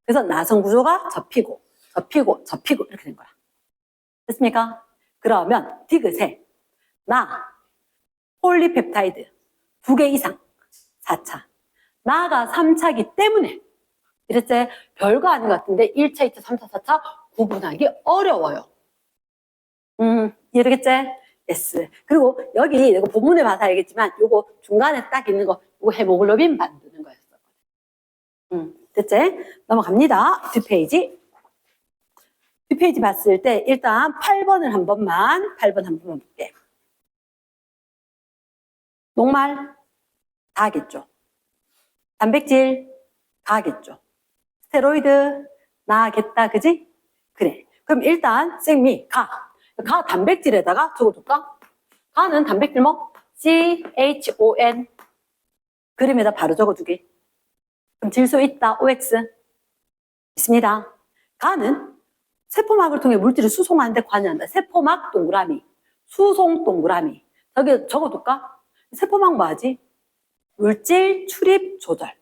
그래서 나선 구조가 접히고 이렇게 된 거야. 됐습니까? 그러면 디귿에 나 폴리펩타이드 2개 이상 4차 나가 3차기 때문에 이랬지? 별거 아닌 것 같은데 1차, 2차, 3차, 4차 구분하기 어려워요. 이해되겠지? yes. 그리고 여기 이거 본문에 봐서 알겠지만 요거 중간에 딱 있는 거 요거 헤모글로빈 만드는 거였어. 됐지? 넘어갑니다. 뒷페이지 봤을 때 일단 8번 한 번만 볼게. 녹말 다 하겠죠. 단백질 다 하겠죠. 스테로이드 나겠다, 그지? 그래. 그럼 일단 생미 가 단백질에다가 적어둘까? 가는 단백질 뭐? CHON. 그림에다 바로 적어두게. 그럼 질소 있다, OX. 있습니다. 가는 세포막을 통해 물질을 수송하는데 관여한다. 세포막 동그라미, 수송 동그라미. 저기 적어둘까? 세포막 뭐하지? 물질 출입 조절.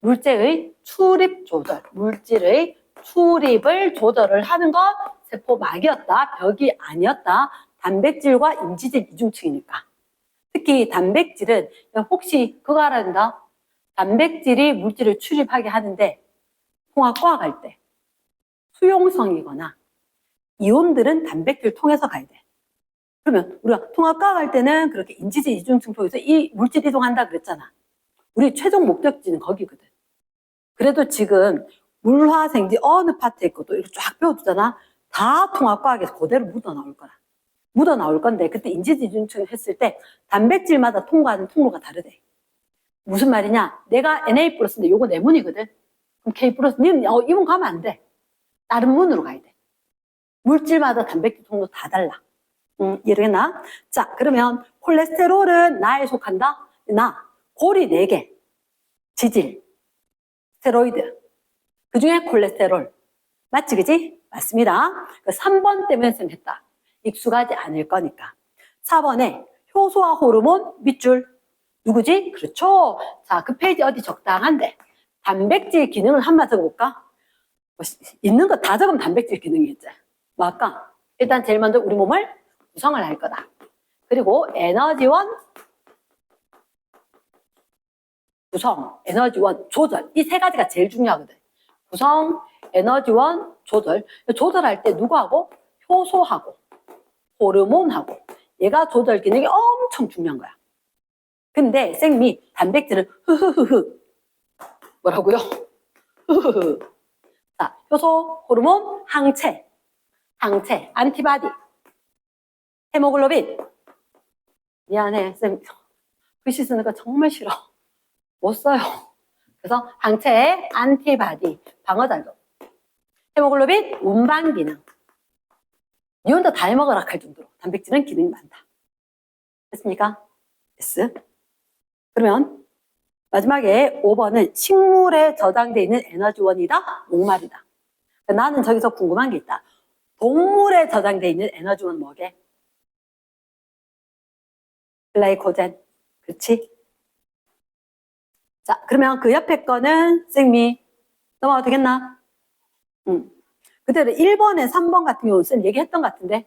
물질의 출입 조절. 물질의 출입을 조절을 하는 것 세포막이었다. 벽이 아니었다. 단백질과 인지질 이중층이니까. 특히 단백질은 혹시 그거 알아야 된다. 단백질이 물질을 출입하게 하는데 통합과학 할 때 수용성이거나 이온들은 단백질 통해서 가야 돼. 그러면 우리가 통합과학 할 때는 그렇게 인지질 이중층 통해서 이 물질 이동한다 그랬잖아. 우리 최종 목적지는 거기거든. 그래도 지금 물화생지 어느 파트에 있고 또 이렇게 쫙 배워두잖아. 다 통합과학에서 그대로 묻어나올 거라. 묻어나올 건데 그때 인지질 이중층 했을 때 단백질마다 통과하는 통로가 다르대. 무슨 말이냐? 내가 Na 플러스인데 요거 내 문이거든. 그럼 K 플러스 니는 이 문 가면 안 돼. 다른 문으로 가야 돼. 물질마다 단백질 통로 다 달라. 이해되겠나? 자, 그러면 콜레스테롤은 나에 속한다? 나. 골이 4개. 지질. 스테로이드. 그 중에 콜레스테롤. 맞지, 그지? 맞습니다. 3번 때문에 선택했다. 익숙하지 않을 거니까. 4번에 효소와 호르몬 밑줄. 누구지? 그렇죠. 자, 그 페이지 어디 적당한데. 단백질 기능을 한번 적어볼까? 있는 거 다 적으면 단백질 기능이겠지. 뭐 할까? 일단 제일 먼저 우리 몸을 구성을 할 거다. 그리고 에너지원 구성, 에너지원 조절. 이 3가지가 제일 중요하거든. 구성, 에너지원 조절. 조절할 때 누구하고? 효소하고 호르몬하고. 얘가 조절 기능이 엄청 중요한 거야. 근데 생미 단백질은 흐흐흐흐 뭐라고요? 흐흐흐. 자, 효소, 호르몬, 항체, 안티바디, 헤모글로빈. 미안해, 쌤. 글씨 쓰는 거 정말 싫어. 못 써요. 그래서 항체, 안티바디, 방어작용. 헤모글로빈, 운반 기능. 이 혼자 다 해먹으라 할 정도로 단백질은 기능이 많다. 됐습니까? 됐어. 그러면 마지막에 5번은 식물에 저장되어 있는 에너지원이다, 목말이다. 나는 저기서 궁금한 게 있다. 동물에 저장되어 있는 에너지원 뭐게? 글라이코젠. 그렇지? 자, 그러면 그 옆에 거는 생미. 넘어가도 되겠나? 그대로 1번에 3번 같은 경우는 쌤 얘기했던 것 같은데.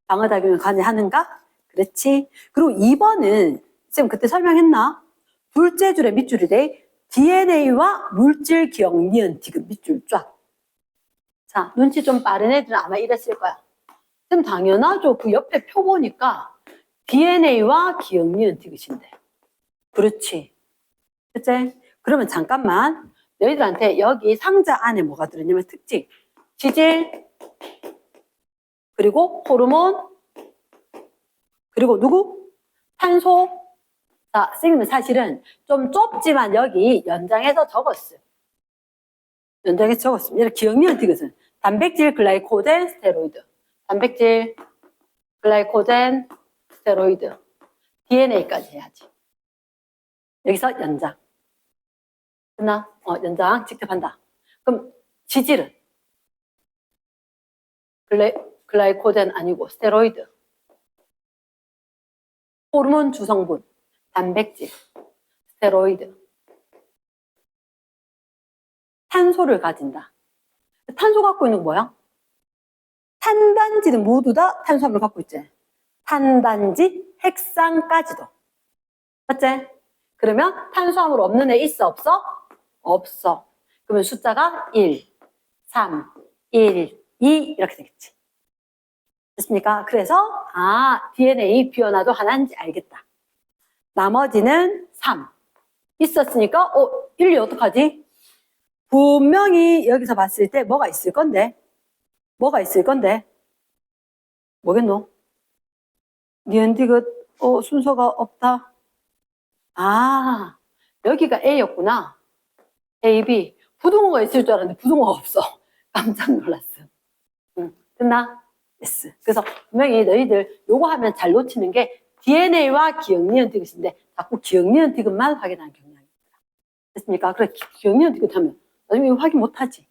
방어작용을 관여하는가? 그렇지. 그리고 2번은 쌤 그때 설명했나? 둘째 줄에 밑줄이 돼. DNA와 물질 기억 니은 디귿 밑줄 쫙. 자, 눈치 좀 빠른 애들은 아마 이랬을 거야. 쌤 당연하죠. 그 옆에 표 보니까 DNA와 기억 니은 디귿인데. 그렇지. 그치? 그러면 잠깐만. 너희들한테 여기 상자 안에 뭐가 들었냐면 특징. 지질, 그리고 호르몬, 그리고 누구? 탄소. 자, 선생님은 사실은 좀 좁지만 여기 연장해서 적었어요. 연장해서 적었습니다. 이렇게 기억니은 디귿은 단백질, 글라이코젠, 스테로이드. 단백질, 글라이코젠, 스테로이드. DNA까지 해야지. 여기서 연장. 끝나? 연장 직접 한다. 그럼 지질은? 글라이코젠 아니고 스테로이드. 호르몬 주성분. 단백질, 스테로이드. 탄소를 가진다. 탄소 갖고 있는 거 뭐야? 탄단지는 모두 다 탄수화물 갖고 있지. 탄단지, 핵산까지도. 맞지? 그러면 탄수화물 없는 애 있어, 없어? 없어. 그러면 숫자가 1, 3, 1, 2 이렇게 되겠지. 됐습니까? 그래서 DNA 비워놔도 하나인지 알겠다. 나머지는 3. 있었으니까 1, 2 어떡하지? 분명히 여기서 봤을 때 뭐가 있을 건데? 뭐가 있을 건데? 뭐겠노? 니은 디귿 순서가 없다. 여기가 A였구나. A, B. 부등호가 있을 줄 알았는데 부등호가 없어. 깜짝 놀랐어. 됐나? 됐어. 그래서 분명히 너희들 요거 하면 잘 놓치는 게 DNA와 기억니은 디귿인데 자꾸 기억니은 디귿만 확인하는 경향이 있다. 됐습니까? 그래 기억니은 디귿 하면 나중에 이거 확인 못하지.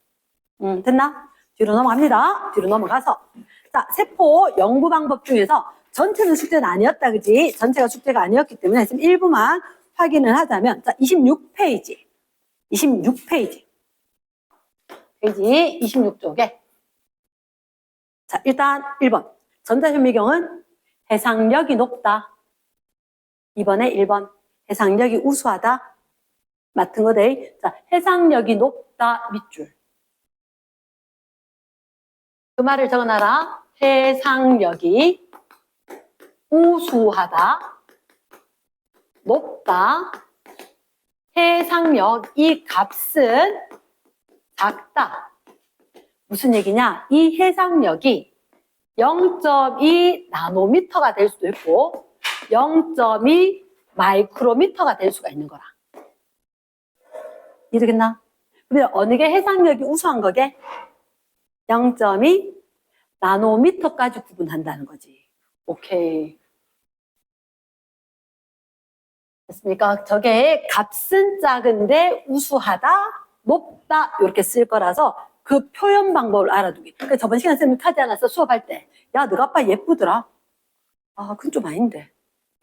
됐나? 뒤로 넘어갑니다. 뒤로 넘어가서 자 세포 연구 방법 중에서 전체는 숙제는 아니었다, 그지? 전체가 숙제가 아니었기 때문에 지금 일부만 확인을 하자면 자 26페이지 26페이지 페이지 26쪽에 자 일단 1번 전자현미경은 해상력이 높다. 2번에 1번 해상력이 우수하다. 맡은 거대. 자 해상력이 높다 밑줄. 그 말을 적어놔라. 해상력이 우수하다. 높다. 해상력 이 값은 작다. 무슨 얘기냐? 이 해상력이 0.2 나노미터가 될 수도 있고 0.2 마이크로미터가 될 수가 있는 거라. 이해되겠나? 그러면 어느 게 해상력이 우수한 거게? 0.2 나노미터까지 구분한다는 거지. 오케이. 됐습니까? 저게 값은 작은데 우수하다, 높다 이렇게 쓸 거라서 그 표현 방법을 알아두기. 그러니까 저번 시간 쌤이 하지 않았어? 수업할 때. 야, 너가 아빠 예쁘더라. 아, 그건 좀 아닌데.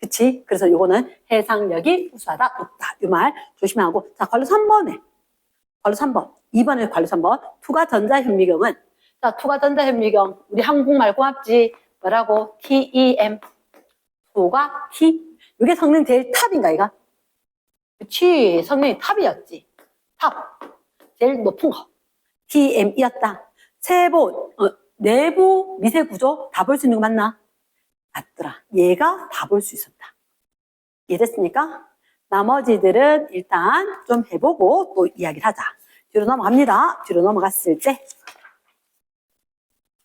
그치? 그래서 요거는 해상력이 우수하다, 높다. 이 말 조심하고. 자, 관로 3번에. 관로 3번. 2번에 관로 3번. 투과 전자현미경은 자, 투과 전자현미경. 우리 한국말 고맙지? 뭐라고? TEM. 투과 T. 이게 성능 제일 탑인가, 이가? 그치. 성능이 탑이었지. 탑. 제일 높은 거. TM이었다. 세보, 내부 미세 구조 다 볼 수 있는 거 맞나? 맞더라. 얘가 다 볼 수 있었다. 이해됐습니까? 나머지들은 일단 좀 해보고 또 이야기를 하자. 뒤로 넘어갑니다. 뒤로 넘어갔을 때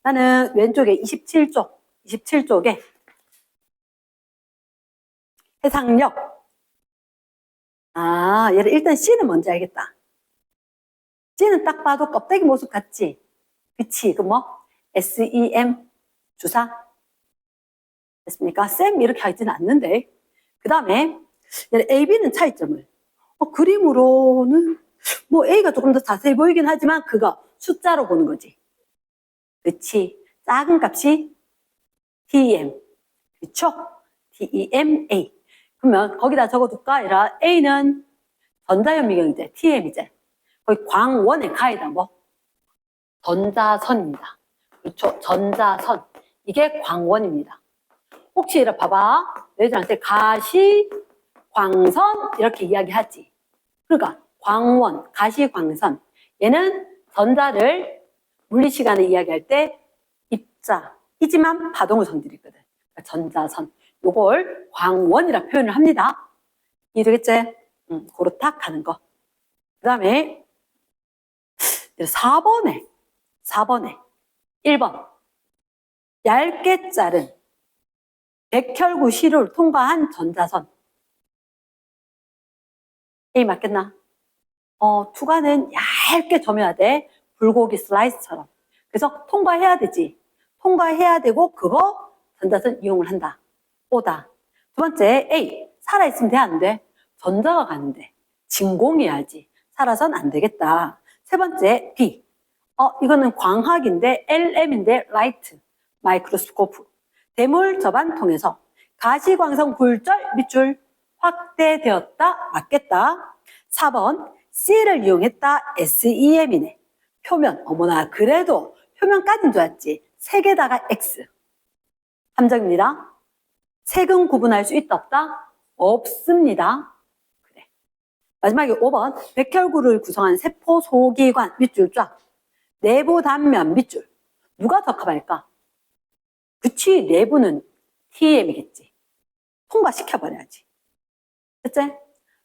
나는 왼쪽에 27쪽에 해상력. 아, 얘를 일단 C는 뭔지 알겠다. C는 딱 봐도 껍데기 모습 같지? 그치? 그 뭐? SEM 주사? 됐습니까? 쌤 이렇게 하지는 않는데. 그 다음에 A, B는 차이점을. 그림으로는 뭐 A가 조금 더 자세히 보이긴 하지만 그거 숫자로 보는 거지. 그치? 작은 값이 TEM. 그쵸? TEMA. 그러면 거기다 적어둘까? 아니라 A는 전자현미경이제, TM이제. 거기 광원의 가이다 뭐? 전자선입니다. 그렇죠? 전자선. 이게 광원입니다. 혹시 이렇게 봐봐. 너희들한테 가시광선 이렇게 이야기하지. 그러니까 광원, 가시광선. 얘는 전자를 물리시간에 이야기할 때 입자이지만 파동을 성질이거든. 그러니까 전자선. 요걸 광원이라 표현을 합니다. 이해되겠지? 고루탁 하는 거. 그 다음에 4번에 1번 얇게 자른 백혈구 시료를 통과한 전자선. A 맞겠나? 투과는 얇게 점여야 돼. 불고기 슬라이스처럼. 그래서 통과해야 되지. 통과해야 되고 그거 전자선 이용을 한다. O다. 두 번째 A. 살아있으면 돼, 안 돼? 전자가 가는데 진공해야지. 살아선 안 되겠다. 세 번째 B. 이거는 광학인데 LM인데 라이트. 마이크로스코프. 대물 접안 통해서 가시광선 굴절 밑줄 확대되었다. 맞겠다. 4번 C를 이용했다. SEM이네. 표면. 어머나 그래도 표면까지는 좋았지. 색에다가 X. 함정입니다. 색은 구분할 수 있다 없다? 없습니다. 그래. 마지막에 5번 백혈구를 구성한 세포 소기관 밑줄 쫙. 내부 단면 밑줄. 누가 적합할까? 그치, 내부는 TEM이겠지. 통과시켜버려야지. 됐지?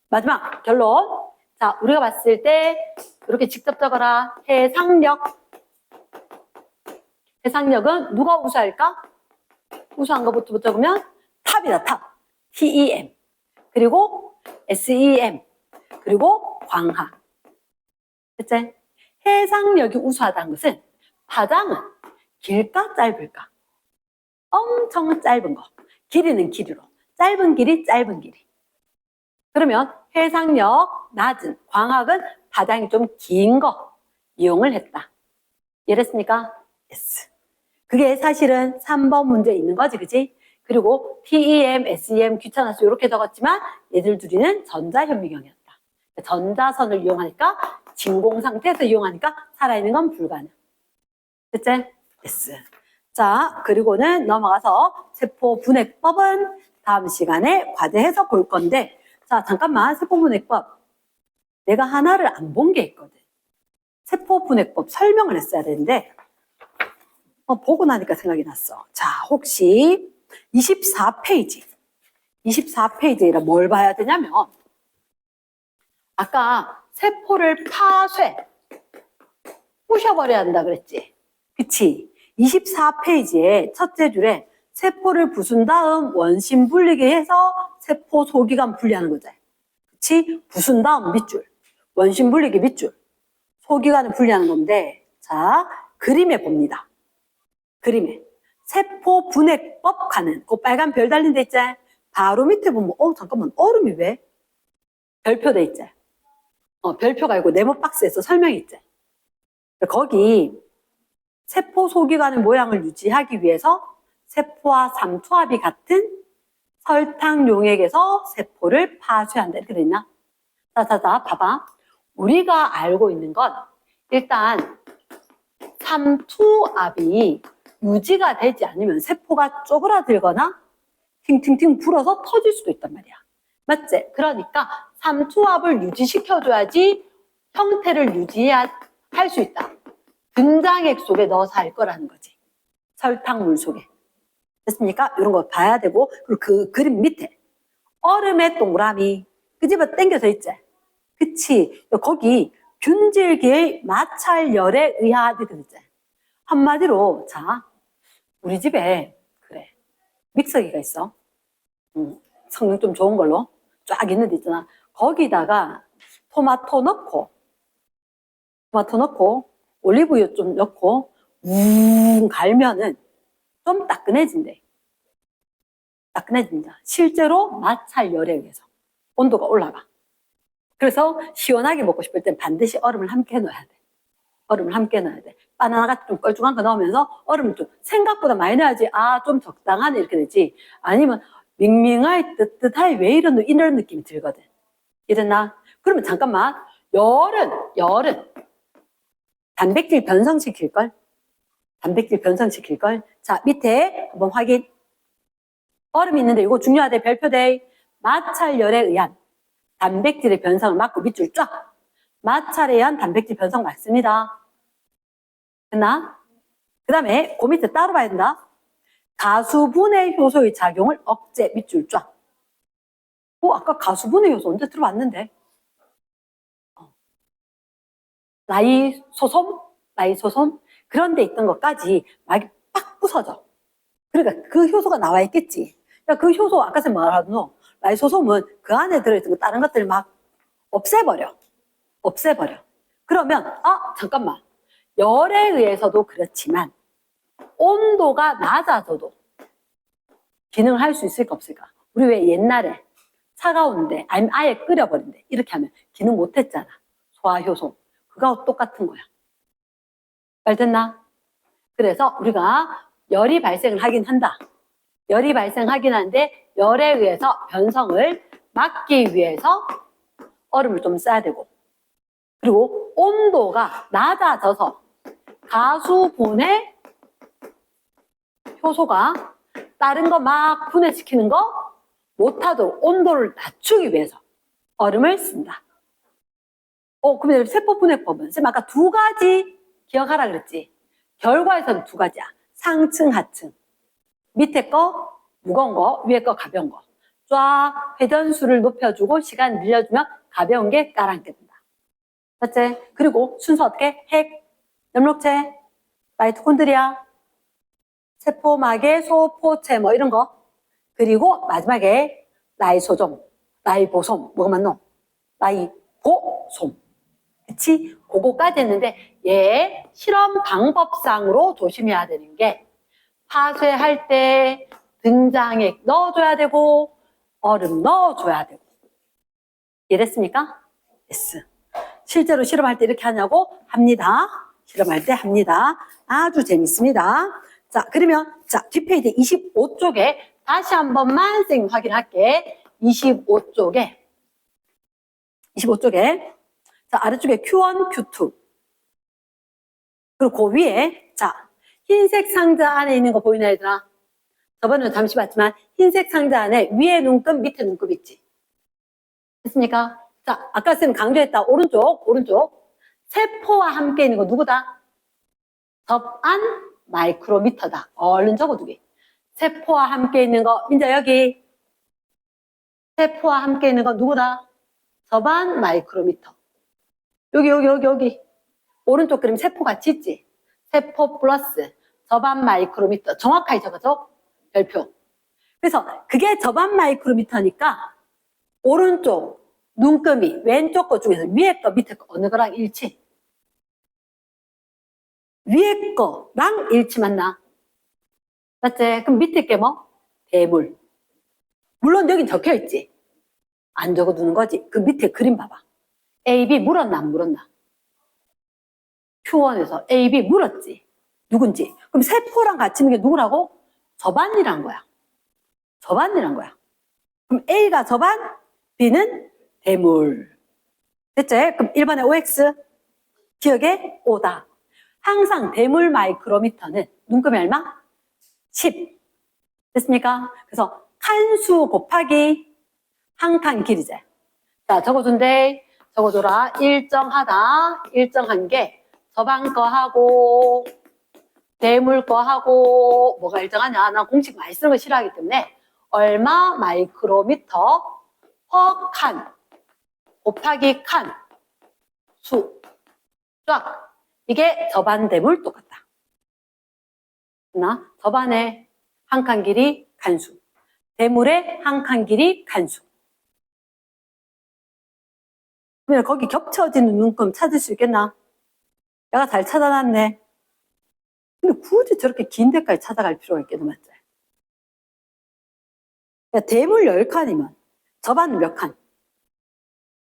마지막 결론. 자, 우리가 봤을 때 이렇게 직접 적어라. 해상력. 해상력은 누가 우수할까? 우수한 것부터 적으면 탑이다, 탑. TEM. 그리고 SEM. 그리고 광학. 됐지? 해상력이 우수하다는 것은 파장은 길까 짧을까? 엄청 짧은 거. 길이는 길이로. 짧은 길이 짧은 길이. 그러면 해상력 낮은 광학은 파장이 좀 긴 거 이용을 했다. 이해했습니까? yes. 그게 사실은 3번 문제에 있는 거지, 그지? 그리고 TEM, SEM 귀찮아서 이렇게 적었지만 얘들 둘이는 전자현미경이었다. 전자선을 이용하니까 진공 상태에서 이용하니까 살아있는 건 불가능. 됐지? yes. 자, 그리고는 넘어가서 세포분해법은 다음 시간에 과제해서 볼 건데, 자, 잠깐만, 세포분해법. 내가 하나를 안 본 게 있거든. 세포분해법 설명을 했어야 되는데, 보고 나니까 생각이 났어. 자, 혹시 24페이지. 24페이지에 뭘 봐야 되냐면, 아까 세포를 부셔버려야 한다 그랬지? 그치? 24페이지에 첫째 줄에 세포를 부순 다음 원심 분리기 해서 세포 소기관 분리하는 거지. 그치? 부순 다음 밑줄. 원심 분리기 밑줄. 소기관을 분리하는 건데, 자, 그림에 봅니다. 그림에. 세포 분해법 가는, 그 빨간 별 달린 데 있지? 바로 밑에 보면, 잠깐만, 얼음이 왜? 별표 돼 있지? 별표가 있고 네모박스에서 설명이 있지? 거기, 세포 소기관의 모양을 유지하기 위해서 세포와 삼투압이 같은 설탕 용액에서 세포를 파쇄한다. 이렇게 돼 있나? 자, 봐봐. 우리가 알고 있는 건 일단 삼투압이 유지가 되지 않으면 세포가 쪼그라들거나 팅팅팅 불어서 터질 수도 있단 말이야. 맞지? 그러니까 삼투압을 유지시켜줘야지 형태를 유지할 수 있다. 분장액 속에 넣어서 할 거라는 거지. 설탕물 속에. 됐습니까? 이런 거 봐야 되고, 그리고 그 그림 밑에 얼음의 동그라미 그 집에 당겨져 있지? 그치? 거기 균질기의 마찰열에 의한 이렇게 있지? 한마디로 자, 우리 집에 그래 믹서기가 있어. 성능 좀 좋은 걸로 쫙 있는 데 있잖아. 거기다가 토마토 넣고 올리브유 좀 넣고 갈면은 좀 따끈해진대. 따끈해진다. 실제로 마찰열에 의해서 온도가 올라가. 그래서 시원하게 먹고 싶을 땐 반드시 얼음을 함께 넣어야 돼. 얼음을 함께 넣어야 돼. 바나나 같은 좀 껄쭉한 거 넣으면서 얼음을 좀 생각보다 많이 넣어야지 좀 적당하네 이렇게 되지. 아니면 밍밍하이 뜨뜻하이 왜 이런 느낌이 들거든. 이랬나? 그러면 잠깐만. 열은 단백질 변성시킬걸? 자, 밑에 한번 확인. 얼음이 있는데 이거 중요하대. 별표대. 마찰열에 의한 단백질의 변성을 막고 밑줄 쫙. 마찰에 의한 단백질 변성 맞습니다. 됐나? 그 다음에 그 밑에 따로 봐야 된다. 가수분해 효소의 작용을 억제 밑줄 쫙. 아까 가수분해 효소 언제 들어봤는데? 라이소솜 그런 데 있던 것까지 막이 빡 부서져. 그러니까 그 효소가 나와 있겠지. 야, 그 효소 아까 전에 말하던 라이소솜은 그 안에 들어있던 다른 것들을 막 없애버려. 그러면 잠깐만. 열에 의해서도 그렇지만 온도가 낮아져도 기능을 할 수 있을까 없을까? 우리 왜 옛날에 차가운데 아니면 아예 끓여버린대 이렇게 하면 기능 못했잖아. 소화효소. 그거하고 똑같은 거야. 말 됐나? 그래서 우리가 열이 발생을 하긴 한다. 열이 발생하긴 한데 열에 의해서 변성을 막기 위해서 얼음을 좀 써야 되고 그리고 온도가 낮아져서 가수분해 효소가 다른 거 막 분해시키는 거 못하도록 온도를 낮추기 위해서 얼음을 쓴다. 그러면 세포분해법은 쌤 아까 두 가지 기억하라 그랬지. 결과에서는 두 가지야. 상층, 하층. 밑에 거 무거운 거, 위에 거 가벼운 거. 쫙 회전수를 높여주고 시간 늘려주면 가벼운 게 깔아앉게 된다. 맞지? 그리고 순서 어떻게? 핵, 염록체, 마이토콘드리아, 세포막의 소포체 뭐 이런 거. 그리고 마지막에 라이보솜. 뭐가 맞노? 라이보솜. 그치? 그거까지 했는데 얘 실험 방법상으로 조심해야 되는 게 파쇄할 때 등장액 넣어줘야 되고 얼음 넣어줘야 되고. 이해됐습니까? yes. 실제로 실험할 때 이렇게 하냐고 합니다. 실험할 때 합니다. 아주 재밌습니다. 자, 그러면 자, 뒷페이지 25쪽에 다시 한 번만 선생님 확인할게. 25쪽에 자, 아래쪽에 Q1, Q2 그리고 그 위에 자, 흰색 상자 안에 있는 거 보이나 얘들아? 저번에는 잠시 봤지만 흰색 상자 안에 위에 눈금 밑에 눈금 있지? 됐습니까? 자, 아까 쌤 강조했다. 오른쪽 세포와 함께 있는 거 누구다? 접안 마이크로미터다. 얼른 적어두기. 세포와 함께 있는 거 민자 여기 세포와 함께 있는 거 누구다? 접안 마이크로미터. 여기 오른쪽 그림 세포 같이 있지? 세포 플러스 접안 마이크로미터 정확하게 적어줘 별표. 그래서 그게 접안 마이크로미터니까 오른쪽 눈금이 왼쪽 거 중에서 위에 거 밑에 거 어느 거랑 일치? 위에 거랑 일치 맞나? 맞지? 그럼 밑에 게 뭐? 대물. 물론 여긴 적혀있지. 안 적어두는 거지. 그 밑에 그림 봐봐. A, B 물었나 안 물었나? Q1에서 A, B 물었지. 누군지. 그럼 세포랑 같이 있는 게 누구라고? 접안이란 거야. 그럼 A가 접안, B는 대물. 됐지? 그럼 1번에 OX, 기억에 O다. 항상 대물 마이크로미터는 눈금이 얼마? 10. 됐습니까? 그래서 칸수 곱하기 한 칸 길이제. 자, 적어줘라. 일정한 게 저방 거 하고 대물 거 하고 뭐가 일정하냐? 난 공식 많이 쓰는 거 싫어하기 때문에 얼마 마이크로미터 퍼 칸 곱하기 칸 수 쫙. 이게 저반 대물 똑같다. 나 저반의 한 칸 길이 칸수, 대물의 한 칸 길이 칸수. 그러면 거기 겹쳐지는 눈금 찾을 수 있겠나? 내가 잘 찾아놨네. 근데 굳이 저렇게 긴 데까지 찾아갈 필요가 있겠나, 맞지? 대물 10칸이면 저반은 몇 칸?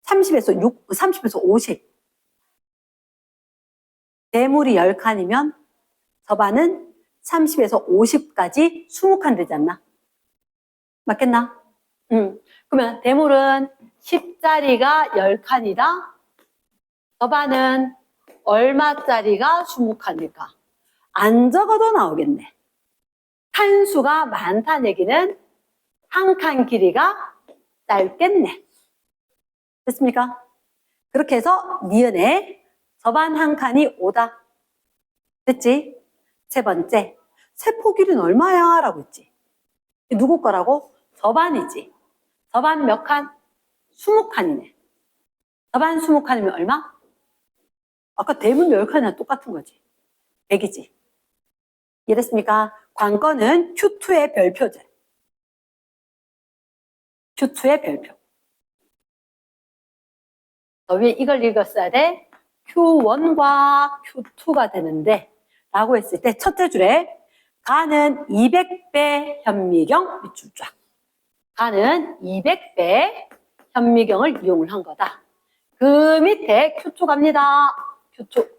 30에서 50. 대물이 10칸이면 저반은 30에서 50까지 20칸 되지 않나? 맞겠나? 그러면 대물은 10짜리가 10칸이다. 저반은 얼마짜리가 20칸일까? 안 적어도 나오겠네. 칸수가 많다는 얘기는 한 칸 길이가 짧겠네. 됐습니까? 그렇게 해서 니은에 저반 한 칸이 5다. 됐지? 세 번째, 세포 길이는 얼마야? 라고 했지. 누구 거라고? 저반이지. 저반 몇 칸? 20칸이네. 저반 20칸이면 얼마? 아까 대문 10칸이랑 똑같은 거지. 100이지. 이해됐습니까? 관건은 Q2의 별표제. Q2의 별표. 저 위에 이걸 읽었어야 돼. Q1과 Q2가 되는데 라고 했을 때 첫째 줄에 가는 200배 현미경 밑줄 쫙. 가는 200배 현미경을 이용을 한 거다. 그 밑에 Q2 갑니다. Q2.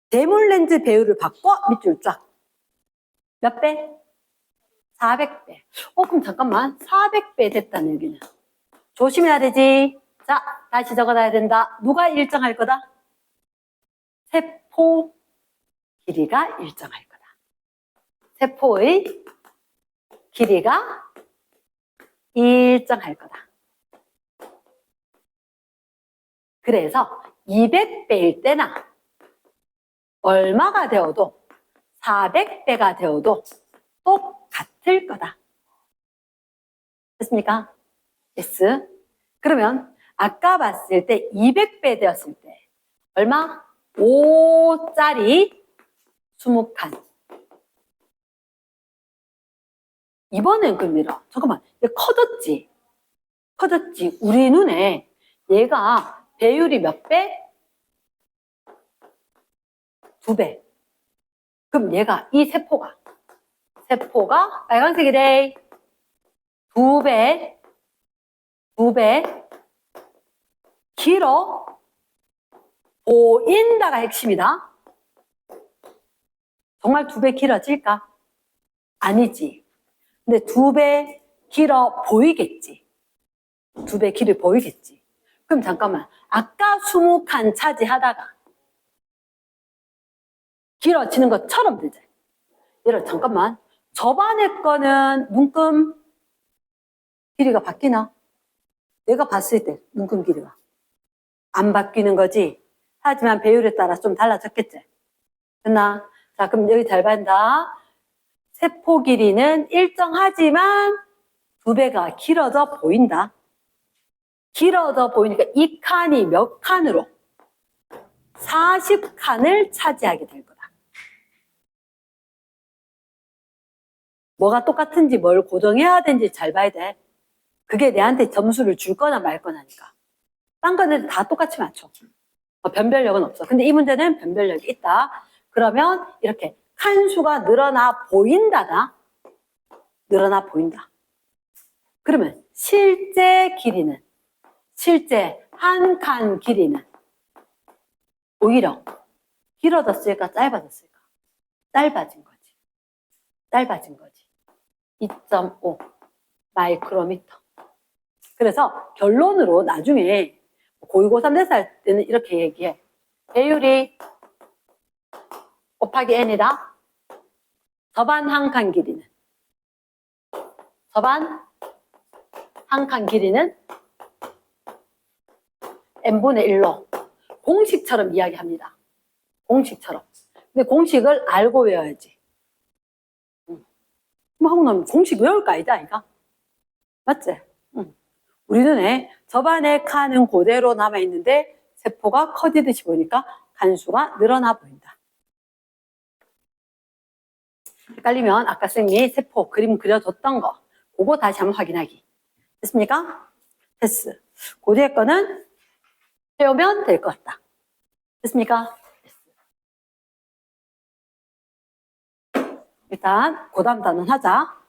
대물렌즈 배율을 바꿔 밑줄 쫙. 몇 배? 400배. 그럼 잠깐만. 400배 됐다는 얘기는. 조심해야 되지. 자, 다시 적어놔야 된다. 누가 일정할 거다? 세포 길이가 일정할 거다. 세포의 길이가 일정할 거다. 그래서 200배일 때나 얼마가 되어도 400배가 되어도 똑같을 거다. 됐습니까? yes. 그러면 아까 봤을 때 200배 되었을 때 얼마? 5짜리 20칸. 이번엔 그럽니다. 잠깐만, 얘 커졌지? 우리 눈에 얘가 배율이 몇 배? 2배. 그럼 얘가, 이 세포가 빨간색이래. 2배 길어 보인다가 핵심이다. 정말 2배 길어질까? 아니지. 근데 2배 길어 보이겠지. 2배 길어 보이겠지. 그럼 잠깐만. 아까 20칸 차지하다가 길어지는 것처럼 되지. 얘를 잠깐만. 저반의 거는 눈금 길이가 바뀌나? 내가 봤을 때 눈금 길이가 안 바뀌는 거지. 하지만 배율에 따라 좀 달라졌겠지. 됐나? 자, 그럼 여기 잘 봐야 세포 길이는 일정하지만 2배가 길어져 보인다. 길어져 보이니까 이 칸이 몇 칸으로? 40칸을 차지하게 될 거다. 뭐가 똑같은지 뭘 고정해야 되는지 잘 봐야 돼. 그게 내한테 점수를 줄 거나 말 거나니까. 딴 거는 다 똑같이 맞춰. 변별력은 없어. 근데 이 문제는 변별력이 있다. 그러면 이렇게 칸수가 늘어나 보인다다. 늘어나 보인다. 그러면 실제 길이는, 실제 한 칸 길이는 오히려 길어졌을까 짧아졌을까? 짧아진 거지. 짧아진 거지. 2.5 마이크로미터. 그래서 결론으로 나중에 고2, 고3 됐을 할 때는 이렇게 얘기해. 배율이 곱하기 n이다. 저반 한 칸 길이는, 저반 한 칸 길이는 n분의 1로 공식처럼 이야기합니다. 공식처럼. 근데 공식을 알고 외워야지. 뭐 하고 나면 공식 외울 거 아니다, 아이가? 맞지? 우리 눈에 저반의 칸은 그대로 남아있는데 세포가 커지듯이 보니까 칸수가 늘어나 보인다. 헷갈리면 아까 쌤이 세포 그림 그려줬던 거 그거 다시 한번 확인하기. 됐습니까? 됐어. 그 뒤에 거는 배우면 될 것 같다. 됐습니까? 됐어. 일단 그 다음 단원 하자.